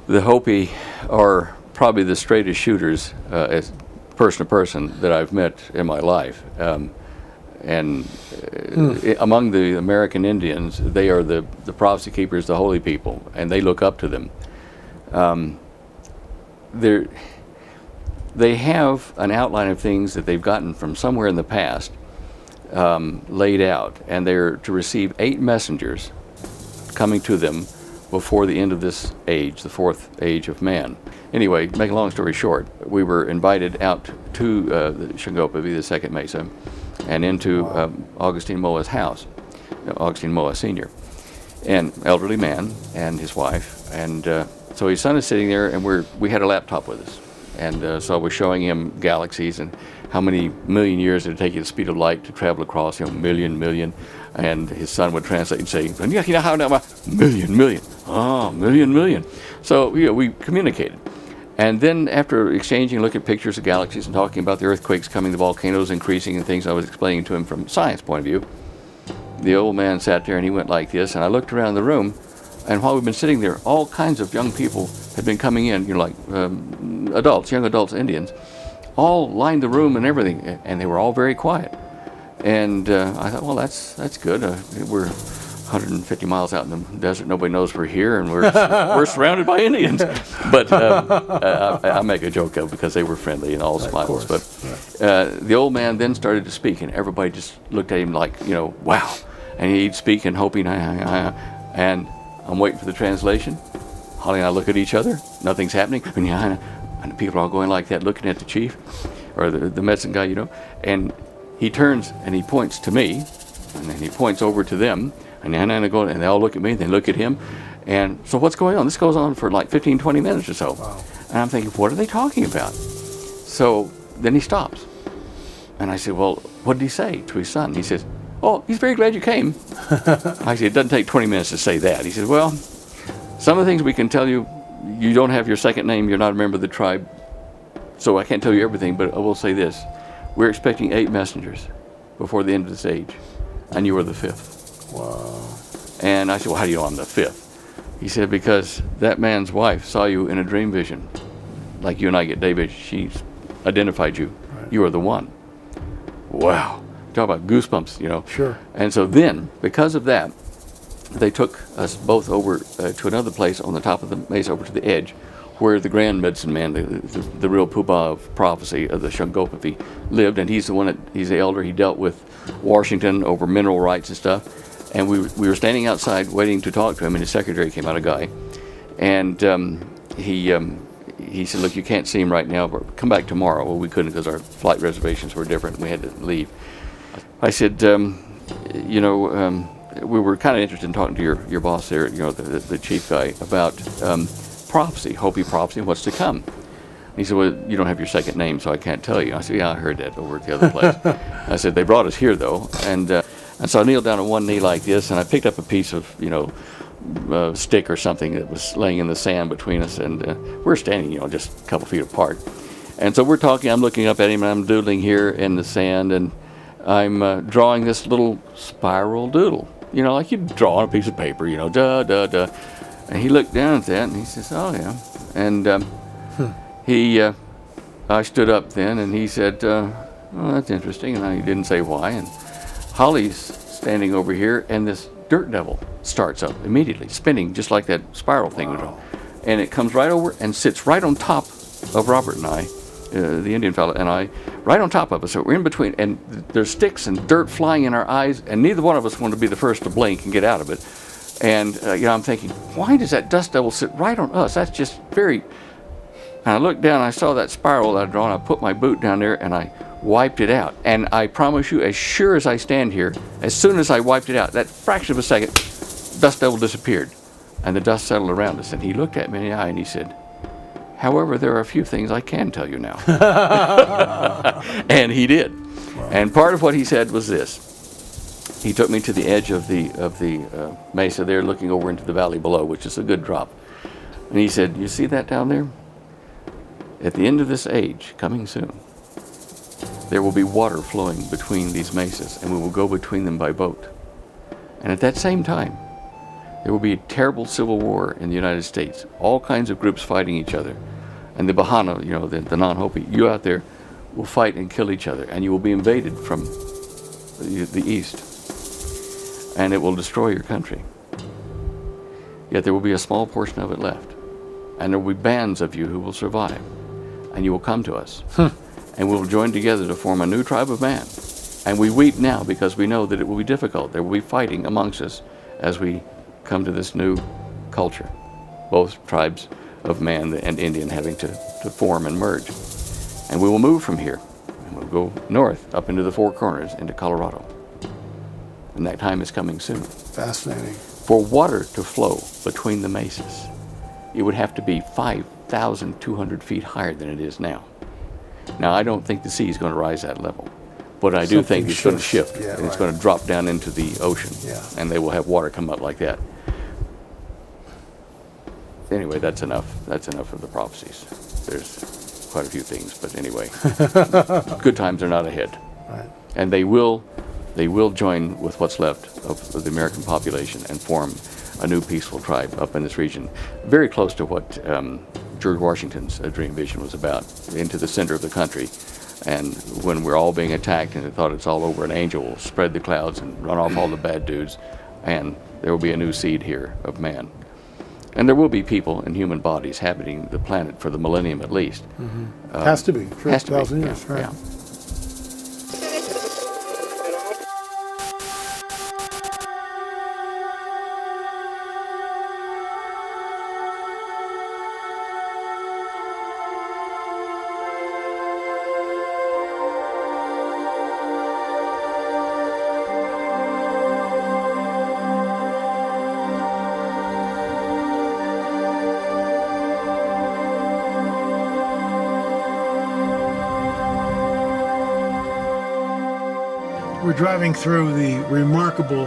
the Hopi are probably the straightest shooters, as person to person, that I've met in my life. Among the American Indians, they are the prophecy keepers, the holy people, and they look up to them. They have an outline of things that they've gotten from somewhere in the past laid out, and they're to receive 8 messengers coming to them before the end of this age, the 4th age of man. Anyway, make a long story short, we were invited out to the Shingopa, the second mesa, and into Augustine Moa's house, Augustine Moa Sr., an elderly man and his wife, and so his son is sitting there, and we had a laptop with us. And so I was showing him galaxies and how many million years it would take you the speed of light to travel across, million. And his son would translate and say, how now? Million. So we communicated. And then after exchanging, looking at pictures of galaxies and talking about the earthquakes coming, the volcanoes increasing and things I was explaining to him from a science point of view, the old man sat there and he went like this, and I looked around the room, and while we've been sitting there, all kinds of young people had been coming in, young adults, Indians, all lined the room and everything, and they were all very quiet. And I thought, well, that's good. We're 150 miles out in the desert. Nobody knows we're here, and we're surrounded by Indians. But I make a joke of it because they were friendly and all smiles. But the old man then started to speak, and everybody just looked at him like, wow. And he'd speak and hoping, and I'm waiting for the translation. Holly and I look at each other. Nothing's happening. And the people are all going like that, looking at the chief or the medicine guy, And he turns and he points to me, and then he points over to them, and they all look at me, and they look at him. And so what's going on? This goes on for like 15, 20 minutes or so. Wow. And I'm thinking, what are they talking about? So then he stops. And I said, well, what did he say to his son? He says, oh, he's very glad you came. I said, it doesn't take 20 minutes to say that. He said, well, some of the things we can tell you, you don't have your second name, you're not a member of the tribe, so I can't tell you everything, but I will say this. We're expecting 8 messengers before the end of this age, and you are the 5th. Wow. And I said, well, how do you know I'm the 5th? He said, because that man's wife saw you in a dream vision. Like you and I get David, she's identified you. Right. You are the one. Wow. Talk about goosebumps, you know. Sure. And so then, because of that, they took us both over to another place on the top of the mesa, over to the edge, where the grand medicine man, the real poobah of prophecy of the Shangopapi, lived. And he's the one he's the elder. He dealt with Washington over mineral rights and stuff. And we were standing outside waiting to talk to him, and his secretary came out, a guy. And he said, look, you can't see him right now, but come back tomorrow. Well, we couldn't because our flight reservations were different. We had to leave. I said, you know, we were kind of interested in talking to your boss there, you know, the chief guy, about prophecy, Hopi prophecy, and what's to come. And he said, well, you don't have your second name, so I can't tell you. I said, yeah, I heard that over at the other place. I said, they brought us here, though. And so I kneeled down on one knee like this, and I picked up a piece of, you know, stick or something that was laying in the sand between us, and we're standing, you know, just a couple feet apart. And so we're talking, I'm looking up at him, and I'm doodling here in the sand, and I'm drawing this little spiral doodle, you know, like you draw on a piece of paper, you know, da, da, da. And he looked down at that, and he says, oh, yeah. And I stood up then, and he said, well, that's interesting, and he didn't say why. And Holly's standing over here, and this dirt devil starts up immediately, spinning just like that spiral thing would do. And it comes right over and sits right on top of Robert and I, the Indian fellow and I, right on top of us. So we're in between, and there's sticks and dirt flying in our eyes, and neither one of us wanted to be the first to blink and get out of it. And you know, I'm thinking, why does that dust devil sit right on us? That's just very... And I looked down, and I saw that spiral that I'd drawn. I put my boot down there, and I wiped it out. And I promise you, as sure as I stand here, as soon as I wiped it out, that fraction of a second, dust devil disappeared. And the dust settled around us. And he looked at me in the eye, and he said, however, there are a few things I can tell you now. And he did. Wow. And part of what he said was this. He took me to the edge of the mesa there, looking over into the valley below, which is a good drop. And he said, you see that down there? At the end of this age, coming soon, there will be water flowing between these mesas, and we will go between them by boat. And at that same time, there will be a terrible civil war in the United States, all kinds of groups fighting each other. And the Bahana, you know, the non-Hopi, you out there will fight and kill each other, and you will be invaded from the east, and it will destroy your country. Yet there will be a small portion of it left, and there will be bands of you who will survive, and you will come to us, and we will join together to form a new tribe of man. And we weep now because we know that it will be difficult. There will be fighting amongst us as we come to this new culture, both tribes of man and Indian having to form and merge. And we will move from here, and we'll go north up into the Four Corners, into Colorado. And that time is coming soon. Fascinating. For water to flow between the mesas, it would have to be 5,200 feet higher than it is now. Now, I don't think the sea is going to rise that level, but I do think it's going to shift, and it's going to drop down into the ocean, and they will have water come up like that. Anyway, that's enough. That's enough of the prophecies. There's quite a few things, but anyway, good times are not ahead. Right. And they will join with what's left of the American population and form a new peaceful tribe up in this region, very close to what George Washington's dream vision was about, into the center of the country. And when we're all being attacked and they thought it's all over, an angel will spread the clouds and run off all the bad dudes, and there will be a new seed here of man. And there will be people in human bodies habiting the planet for the millennium at least. Mm-hmm. Has to be. For has to 1,000 be. years, right. Yeah. driving through the remarkable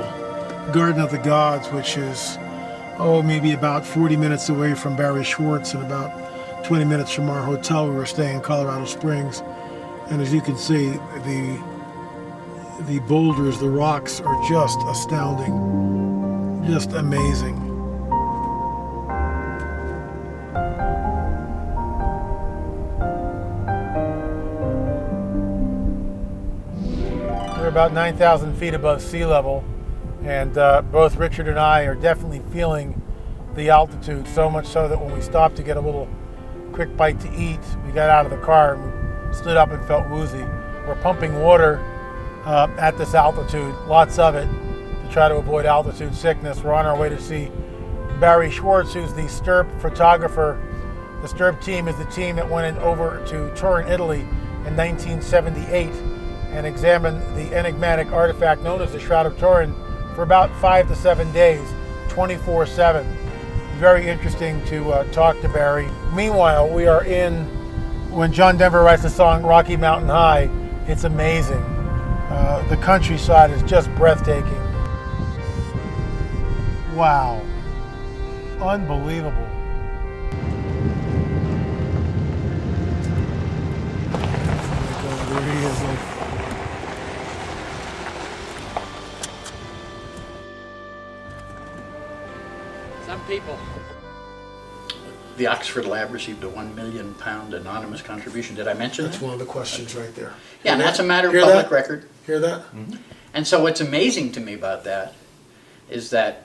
Garden of the Gods, which is, maybe about 40 minutes away from Barry Schwartz and about 20 minutes from our hotel. We were staying in Colorado Springs. And as you can see, the boulders, the rocks are just astounding, just amazing. We're about 9,000 feet above sea level, and both Richard and I are definitely feeling the altitude, so much so that when we stopped to get a little quick bite to eat, we got out of the car and we stood up and felt woozy. We're pumping water at this altitude, lots of it, to try to avoid altitude sickness. We're on our way to see Barry Schwartz, who's the Stirp photographer. The Stirp team is the team that went over to Turin, Italy in 1978 and examined the enigmatic artifact known as the Shroud of Turin for about 5 to 7 days, 24/7. Very interesting to talk to Barry. Meanwhile, we are in, when John Denver writes the song Rocky Mountain High, it's amazing. The countryside is just breathtaking. Wow. Unbelievable. There he is. Some people. The Oxford Lab received a £1 million anonymous contribution. Did I mention that? That's one of the questions right there. Yeah, and that's a matter of public record. Hear that? Mm-hmm. And so what's amazing to me about that is that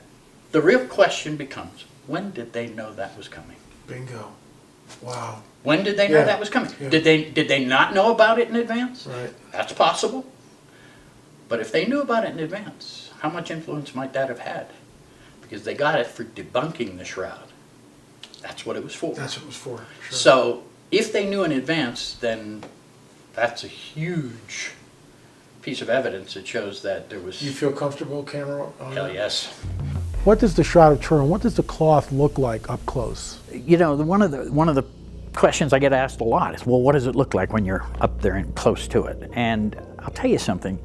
the real question becomes, when did they know that was coming? Bingo. Wow. When did they know that was coming? Yeah. Did they not know about it in advance? Right. That's possible. But if they knew about it in advance, how much influence might that have had? Because they got it for debunking the shroud. That's what it was for. That's what it was for. Sure. So if they knew in advance, then that's a huge piece of evidence that shows that there was... You feel comfortable, camera? Hell yes. What does the Shroud of Turin, what does the cloth look like up close? You know, one of the questions I get asked a lot is, well, what does it look like when you're up there and close to it? And I'll tell you something.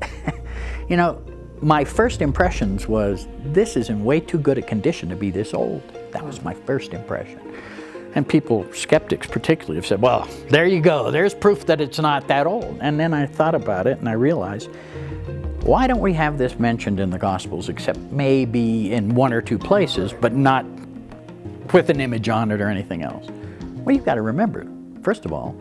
You know, my first impressions was, this is in way too good a condition to be this old. That was my first impression. And people, skeptics particularly, have said, well, there you go, there's proof that it's not that old. And then I thought about it and I realized, why don't we have this mentioned in the Gospels, except maybe in 1 or 2 places, but not with an image on it or anything else? Well, you've got to remember, first of all,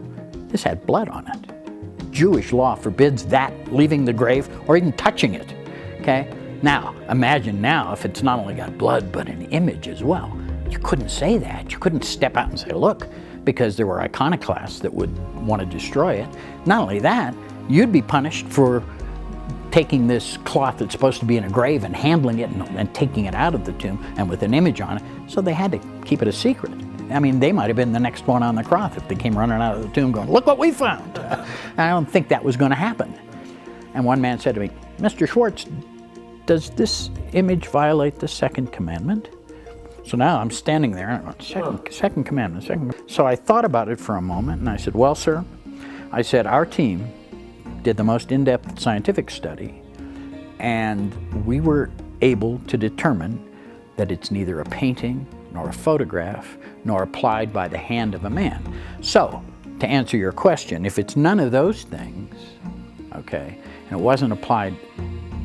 this had blood on it. Jewish law forbids that, leaving the grave or even touching it, okay? Now, imagine now if it's not only got blood, but an image as well. You couldn't say that. You couldn't step out and say, look, because there were iconoclasts that would want to destroy it. Not only that, you'd be punished for taking this cloth that's supposed to be in a grave and handling it and taking it out of the tomb and with an image on it. So they had to keep it a secret. I mean, they might have been the next one on the cross if they came running out of the tomb going, look what we found. And I don't think that was going to happen. And one man said to me, Mr. Schwartz, does this image violate the second commandment? So now I'm standing there, and I went, second commandment. So I thought about it for a moment, and I said, well, sir, I said, our team did the most in-depth scientific study, and we were able to determine that it's neither a painting, nor a photograph, nor applied by the hand of a man. So, to answer your question, if it's none of those things, okay, and it wasn't applied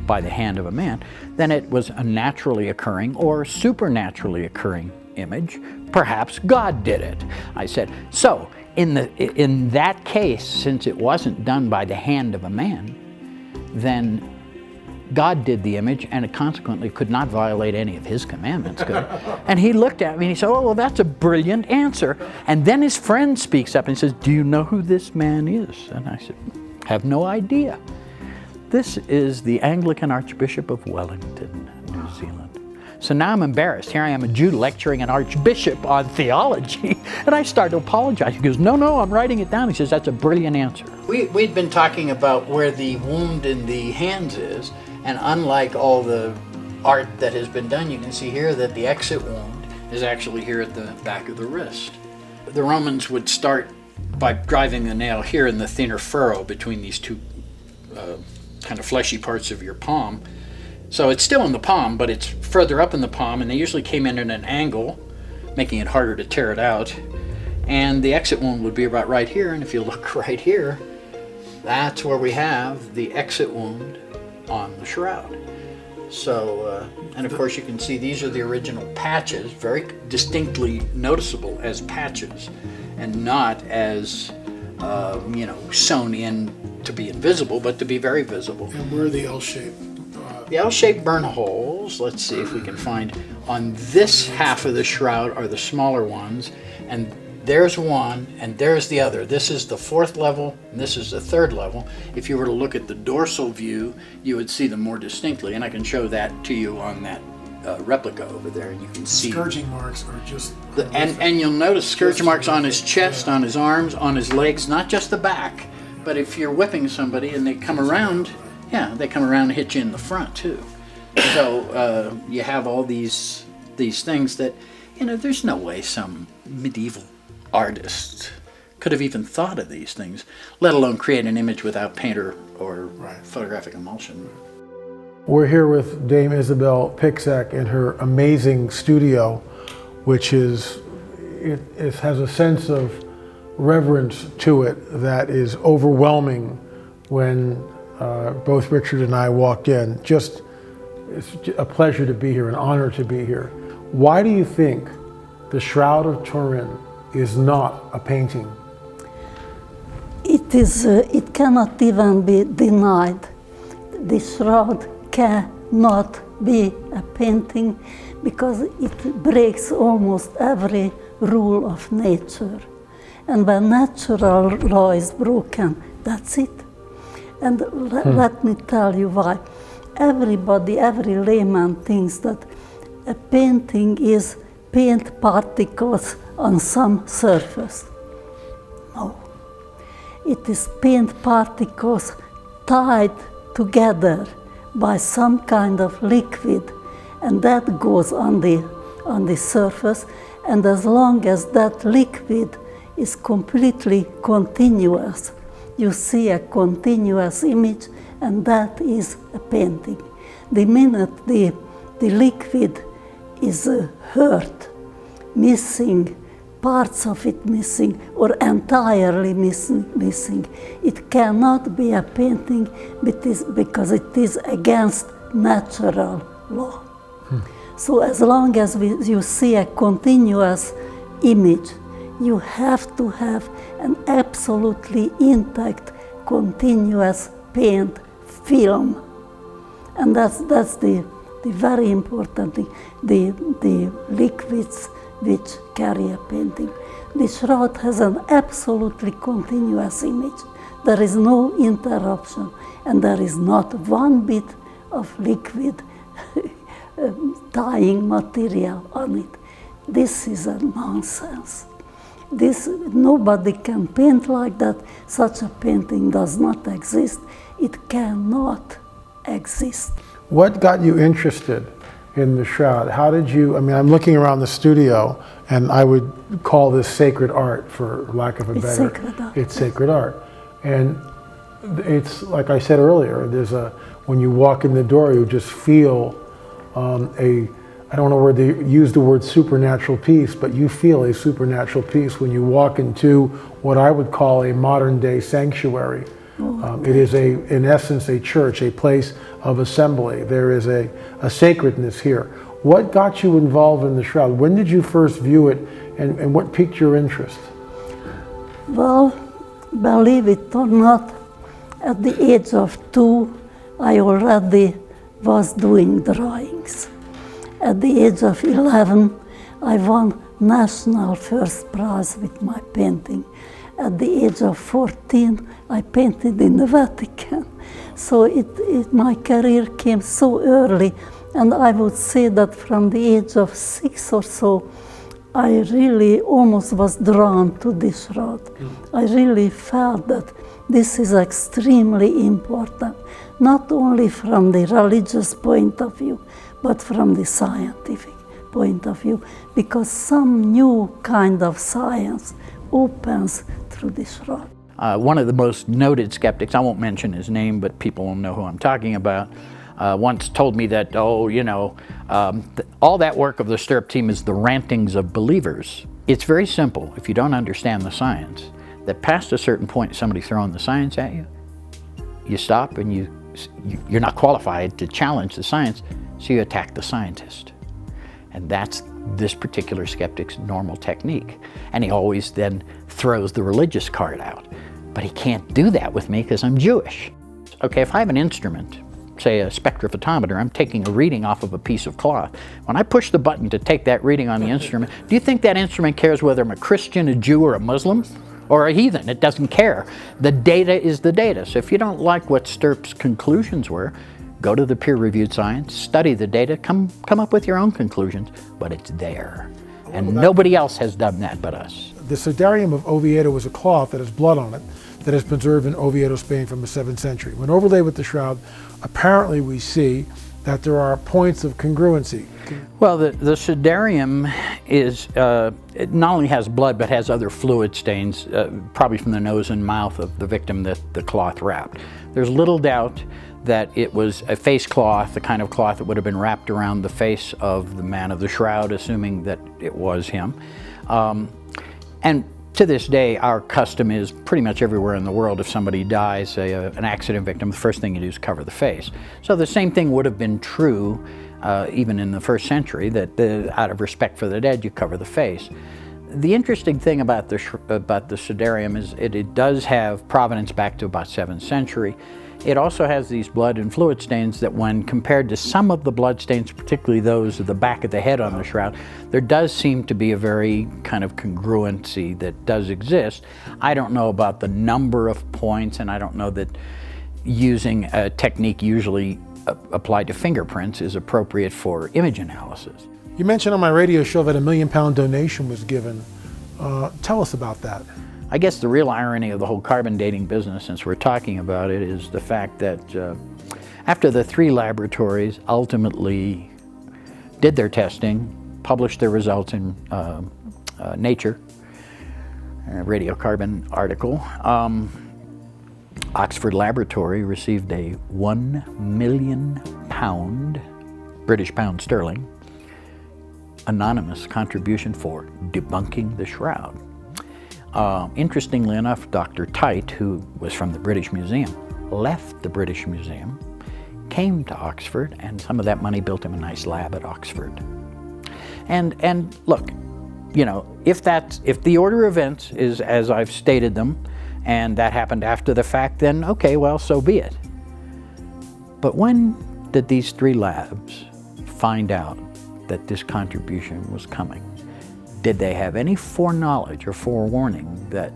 by the hand of a man, then it was a naturally occurring or supernaturally occurring image. Perhaps God did it. I said, so in that case, since it wasn't done by the hand of a man, then God did the image and it consequently could not violate any of his commandments. And he looked at me and he said, oh, well, that's a brilliant answer. And then his friend speaks up and says, do you know who this man is? And I said, have no idea. This is the Anglican Archbishop of Wellington, New Zealand. So now I'm embarrassed. Here I am, a Jew, lecturing an archbishop on theology, and I start to apologize. He goes, no, I'm writing it down. He says, that's a brilliant answer. We'd been talking about where the wound in the hands is, and unlike all the art that has been done, you can see here that the exit wound is actually here at the back of the wrist. The Romans would start by driving the nail here in the thinner furrow between these two kind of fleshy parts of your palm. So it's still in the palm, but it's further up in the palm, and they usually came in at an angle, making it harder to tear it out. And the exit wound would be about right here, and if you look right here, that's where we have the exit wound on the shroud. So, and of course you can see these are the original patches, very distinctly noticeable as patches, and not as, you know, sewn in to be invisible, but to be very visible. And where are the L-shaped? The L-shaped burn holes, let's see if we can find, on this half of the shroud are the smaller ones, and there's one, and there's the other. This is the 4th level, and this is the 3rd level. If you were to look at the dorsal view, you would see them more distinctly, and I can show that to you on that replica over there, and you can see. Scourging marks are just... And you'll notice scourge marks on his chest, on his arms, on his legs, not just the back, but if you're whipping somebody and they come around, yeah, they come around and hit you in the front too. So you have all these things that, you know, there's no way some medieval artist could have even thought of these things, let alone create an image without paint or photographic emulsion. We're here with Dame Isabel Pixak in her amazing studio, which is, it has a sense of reverence to it that is overwhelming when both Richard and I walk in. Just, it's a pleasure to be here, an honor to be here. Why do you think the Shroud of Turin is not a painting? It cannot even be denied. The shroud cannot be a painting because it breaks almost every rule of nature. And when natural law is broken, that's it. And let me tell you why. Everybody, every layman thinks that a painting is paint particles on some surface. No. It is paint particles tied together by some kind of liquid, and that goes on the surface, and as long as that liquid is completely continuous, you see a continuous image, and that is a painting. The minute the liquid is hurt, missing, parts of it missing, or entirely missing, it cannot be a painting because it is against natural law. So as long as you see a continuous image, you have to have an absolutely intact, continuous paint film. And that's the very important thing, the liquids which carry a painting. The shroud has an absolutely continuous image. There is no interruption, and there is not one bit of liquid tying material on it. This is a nonsense. Nobody can paint like that. Such a painting does not exist. It cannot exist. What got you interested in the shroud? How did you, I mean, I'm looking around the studio, and I would call this sacred art, for lack of a better. It's sacred art. It's sacred art. And it's, like I said earlier, when you walk in the door, you just feel I don't know where they use the word supernatural peace, but you feel a supernatural peace when you walk into what I would call a modern day sanctuary. It is in essence a church, a place of assembly. There is a sacredness here. What got you involved in the shroud? When did you first view it, and what piqued your interest? Well, believe it or not, at the age of 2, I already was doing drawings. At the age of 11, I won national first prize with my painting. At the age of 14, I painted in the Vatican. So my career came so early, and I would say that from the age of 6 or so, I really almost was drawn to this shroud. I really felt that this is extremely important, not only from the religious point of view, but from the scientific point of view, because some new kind of science opens through this shroud. One of the most noted skeptics, I won't mention his name, but people will know who I'm talking about, once told me that, all that work of the STIRP team is the rantings of believers. It's very simple if you don't understand the science, that past a certain point, somebody throwing the science at you, you stop and you're not qualified to challenge the science, so you attack the scientist. And that's this particular skeptic's normal technique. And he always then throws the religious card out. But he can't do that with me because I'm Jewish. Okay, if I have an instrument, say a spectrophotometer, I'm taking a reading off of a piece of cloth. When I push the button to take that reading on the instrument, do you think that instrument cares whether I'm a Christian, a Jew, or a Muslim? Or a heathen? It doesn't care. The data is the data. So if you don't like what STIRP's conclusions were, go to the peer-reviewed science, study the data, come up with your own conclusions, but it's there. And nobody else has done that but us. The Sudarium of Oviedo was a cloth that has blood on it that is preserved in Oviedo, Spain from the 7th century. When overlaid with the shroud, apparently we see that there are points of congruency. Well, the Sudarium is, it not only has blood, but has other fluid stains, probably from the nose and mouth of the victim that the cloth wrapped. There's little doubt that it was a face cloth, the kind of cloth that would have been wrapped around the face of the man of the shroud, assuming that it was him. And to this day, our custom is pretty much everywhere in the world, if somebody dies, say an accident victim, the first thing you do is cover the face. So the same thing would have been true even in the 1st century, that out of respect for the dead, you cover the face. The interesting thing about the Sudarium is it does have provenance back to about 7th century. It also has these blood and fluid stains that when compared to some of the blood stains, particularly those of the back of the head on the shroud, there does seem to be a very kind of congruency that does exist. I don't know about the number of points, and I don't know that using a technique usually applied to fingerprints is appropriate for image analysis. You mentioned on my radio show that a £1 million donation was given. Tell us about that. I guess the real irony of the whole carbon dating business, since we're talking about it, is the fact that after the 3 laboratories ultimately did their testing, published their results in Nature, a radiocarbon article, Oxford Laboratory received a £1 million, British pound sterling, anonymous contribution for debunking the shroud. Interestingly enough, Dr. Tite, who was from the British Museum, left the British Museum, came to Oxford, and some of that money built him a nice lab at Oxford. And look, if the order of events is as I've stated them, and that happened after the fact, then okay, well, so be it. But when did these 3 labs find out that this contribution was coming? Did they have any foreknowledge or forewarning that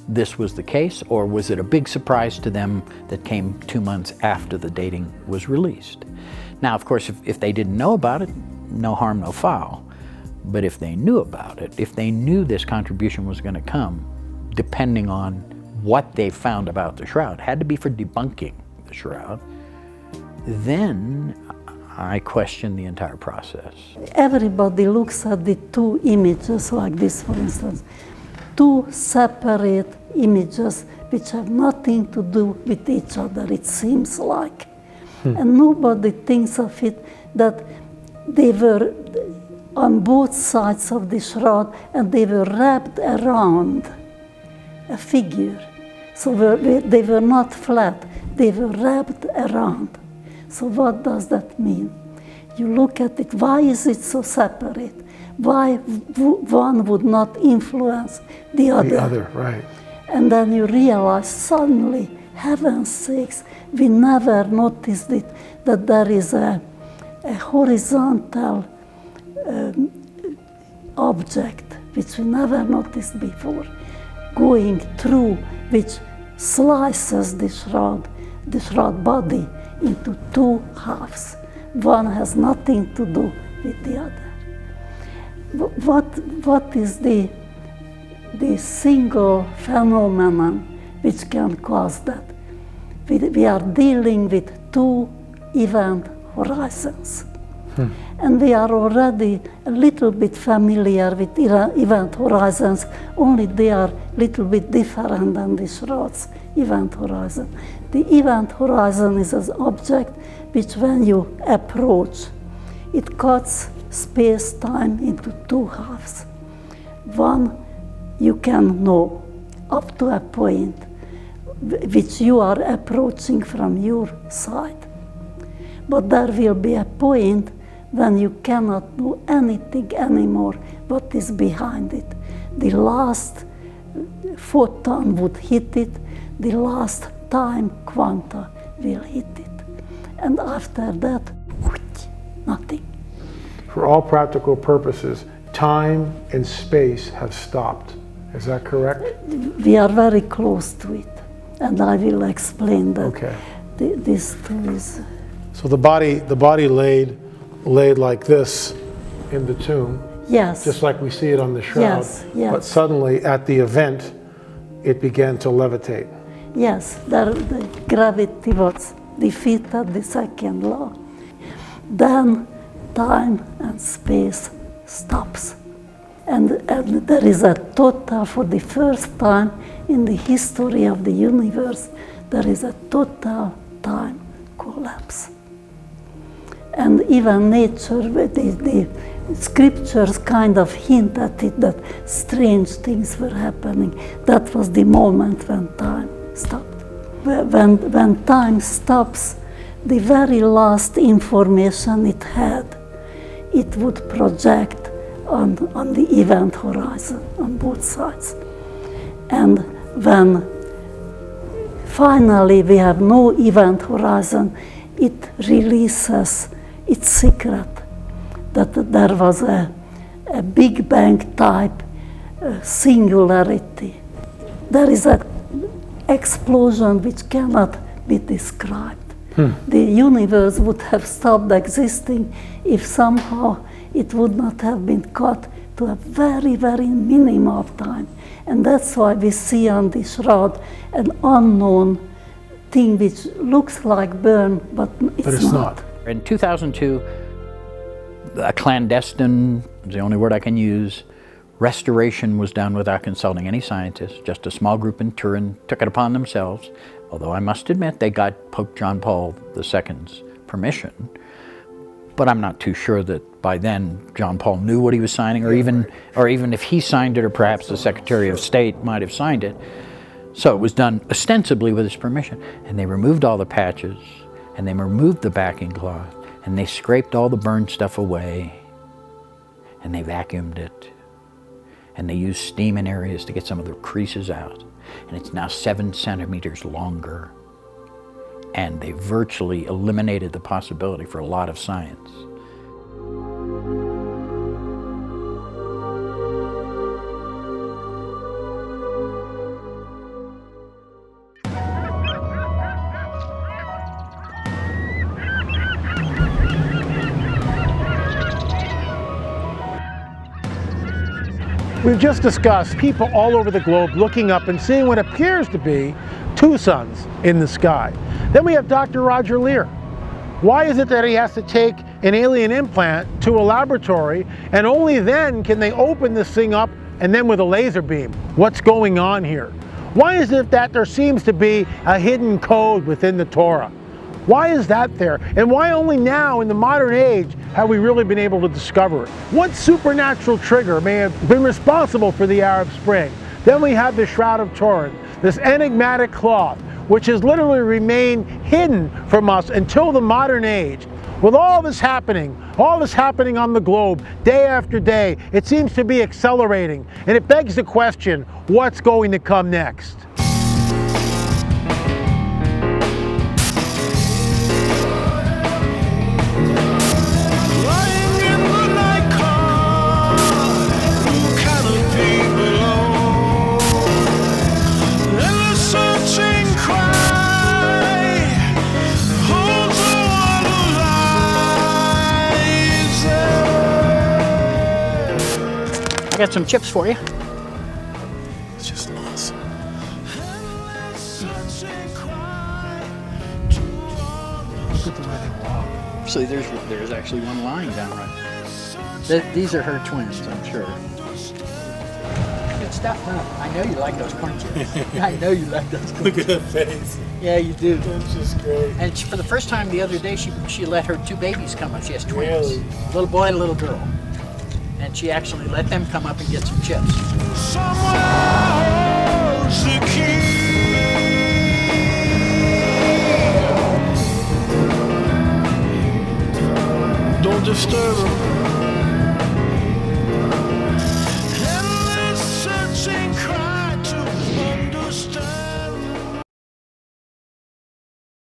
this was the case, or was it a big surprise to them that came 2 months after the dating was released? Now, of course, if they didn't know about it, no harm, no foul. But if they knew about it, if they knew this contribution was going to come, depending on what they found about the shroud, had to be for debunking the shroud, then I question the entire process. Everybody looks at the 2 images like this, for instance. 2 separate images which have nothing to do with each other, it seems like. And nobody thinks of it that they were on both sides of the shroud and they were wrapped around a figure. So they were not flat, they were wrapped around. So what does that mean? You look at it, why is it so separate? Why one would not influence the other? The other, right. And then you realize suddenly, heaven's sakes, we never noticed it, that there is a horizontal object, which we never noticed before, going through, which slices the shroud body into 2 halves. One has nothing to do with the other. What is the single phenomenon which can cause that? We are dealing with 2 event horizons. And we are already a little bit familiar with event horizons, only they are a little bit different than the Schrod's event horizon. The event horizon is an object which, when you approach, it cuts space-time into two halves. One you can know up to a point which you are approaching from your side. But there will be a point when you cannot know anything anymore what is behind it. The last photon would hit it, the last time quanta will hit it. And after that, nothing. For all practical purposes, time and space have stopped. Is that correct? We are very close to it, and I will explain that. Okay. This too is. So the body laid like this in the tomb. Yes. Just like we see it on the shroud. Yes, yes. But suddenly, at the event, it began to levitate. Yes, the gravity was defeated, the second law. Then time and space stops. And there is a total, for the first time in the history of the universe, there is a total time collapse. And even nature, the scriptures kind of hint at it, that strange things were happening. That was the moment when time stopped. When time stops, the very last information it had, it would project on the event horizon on both sides. And when finally we have no event horizon, it releases its secret, that there was a Big Bang type singularity. There is an explosion which cannot be described. The universe would have stopped existing if somehow it would not have been cut to a very, very minimum of time. And that's why we see on the shroud an unknown thing which looks like burn, but it's not. In 2002, a clandestine, is the only word I can use, restoration was done without consulting any scientists. Just a small group in Turin took it upon themselves, although I must admit they got Pope John Paul II's permission. But I'm not too sure that by then John Paul knew what he was signing, or even if he signed it, or perhaps the Secretary of State might have signed it. So it was done ostensibly with his permission. And they removed all the patches, and they removed the backing cloth, and they scraped all the burned stuff away, and they vacuumed it, and they used steam in areas to get some of the creases out. And it's now 7 centimeters longer. And they virtually eliminated the possibility for a lot of science. We've just discussed people all over the globe looking up and seeing what appears to be 2 suns in the sky. Then we have Dr. Roger Leir. Why is it that he has to take an alien implant to a laboratory, and only then can they open this thing up, and then with a laser beam? What's going on here? Why is it that there seems to be a hidden code within the Torah? Why is that there? And why only now in the modern age have we really been able to discover it? What supernatural trigger may have been responsible for the Arab Spring? Then we have the Shroud of Turin, this enigmatic cloth, which has literally remained hidden from us until the modern age. With all this happening on the globe, day after day, it seems to be accelerating. And it begs the question, what's going to come next? I got some chips for you. It's just awesome. Look at the way they walk. actually, there's actually one lying down right. These are her twins, I'm sure. Good stuff, huh? I know you like those crunches. I know you like those crunches. Look at her face. Yeah, you do. That's just great. And for the first time the other day, she let her two babies come up. She has twins, Really? a little boy and a little girl. And she actually let them come up and get some chips. Don't disturb her.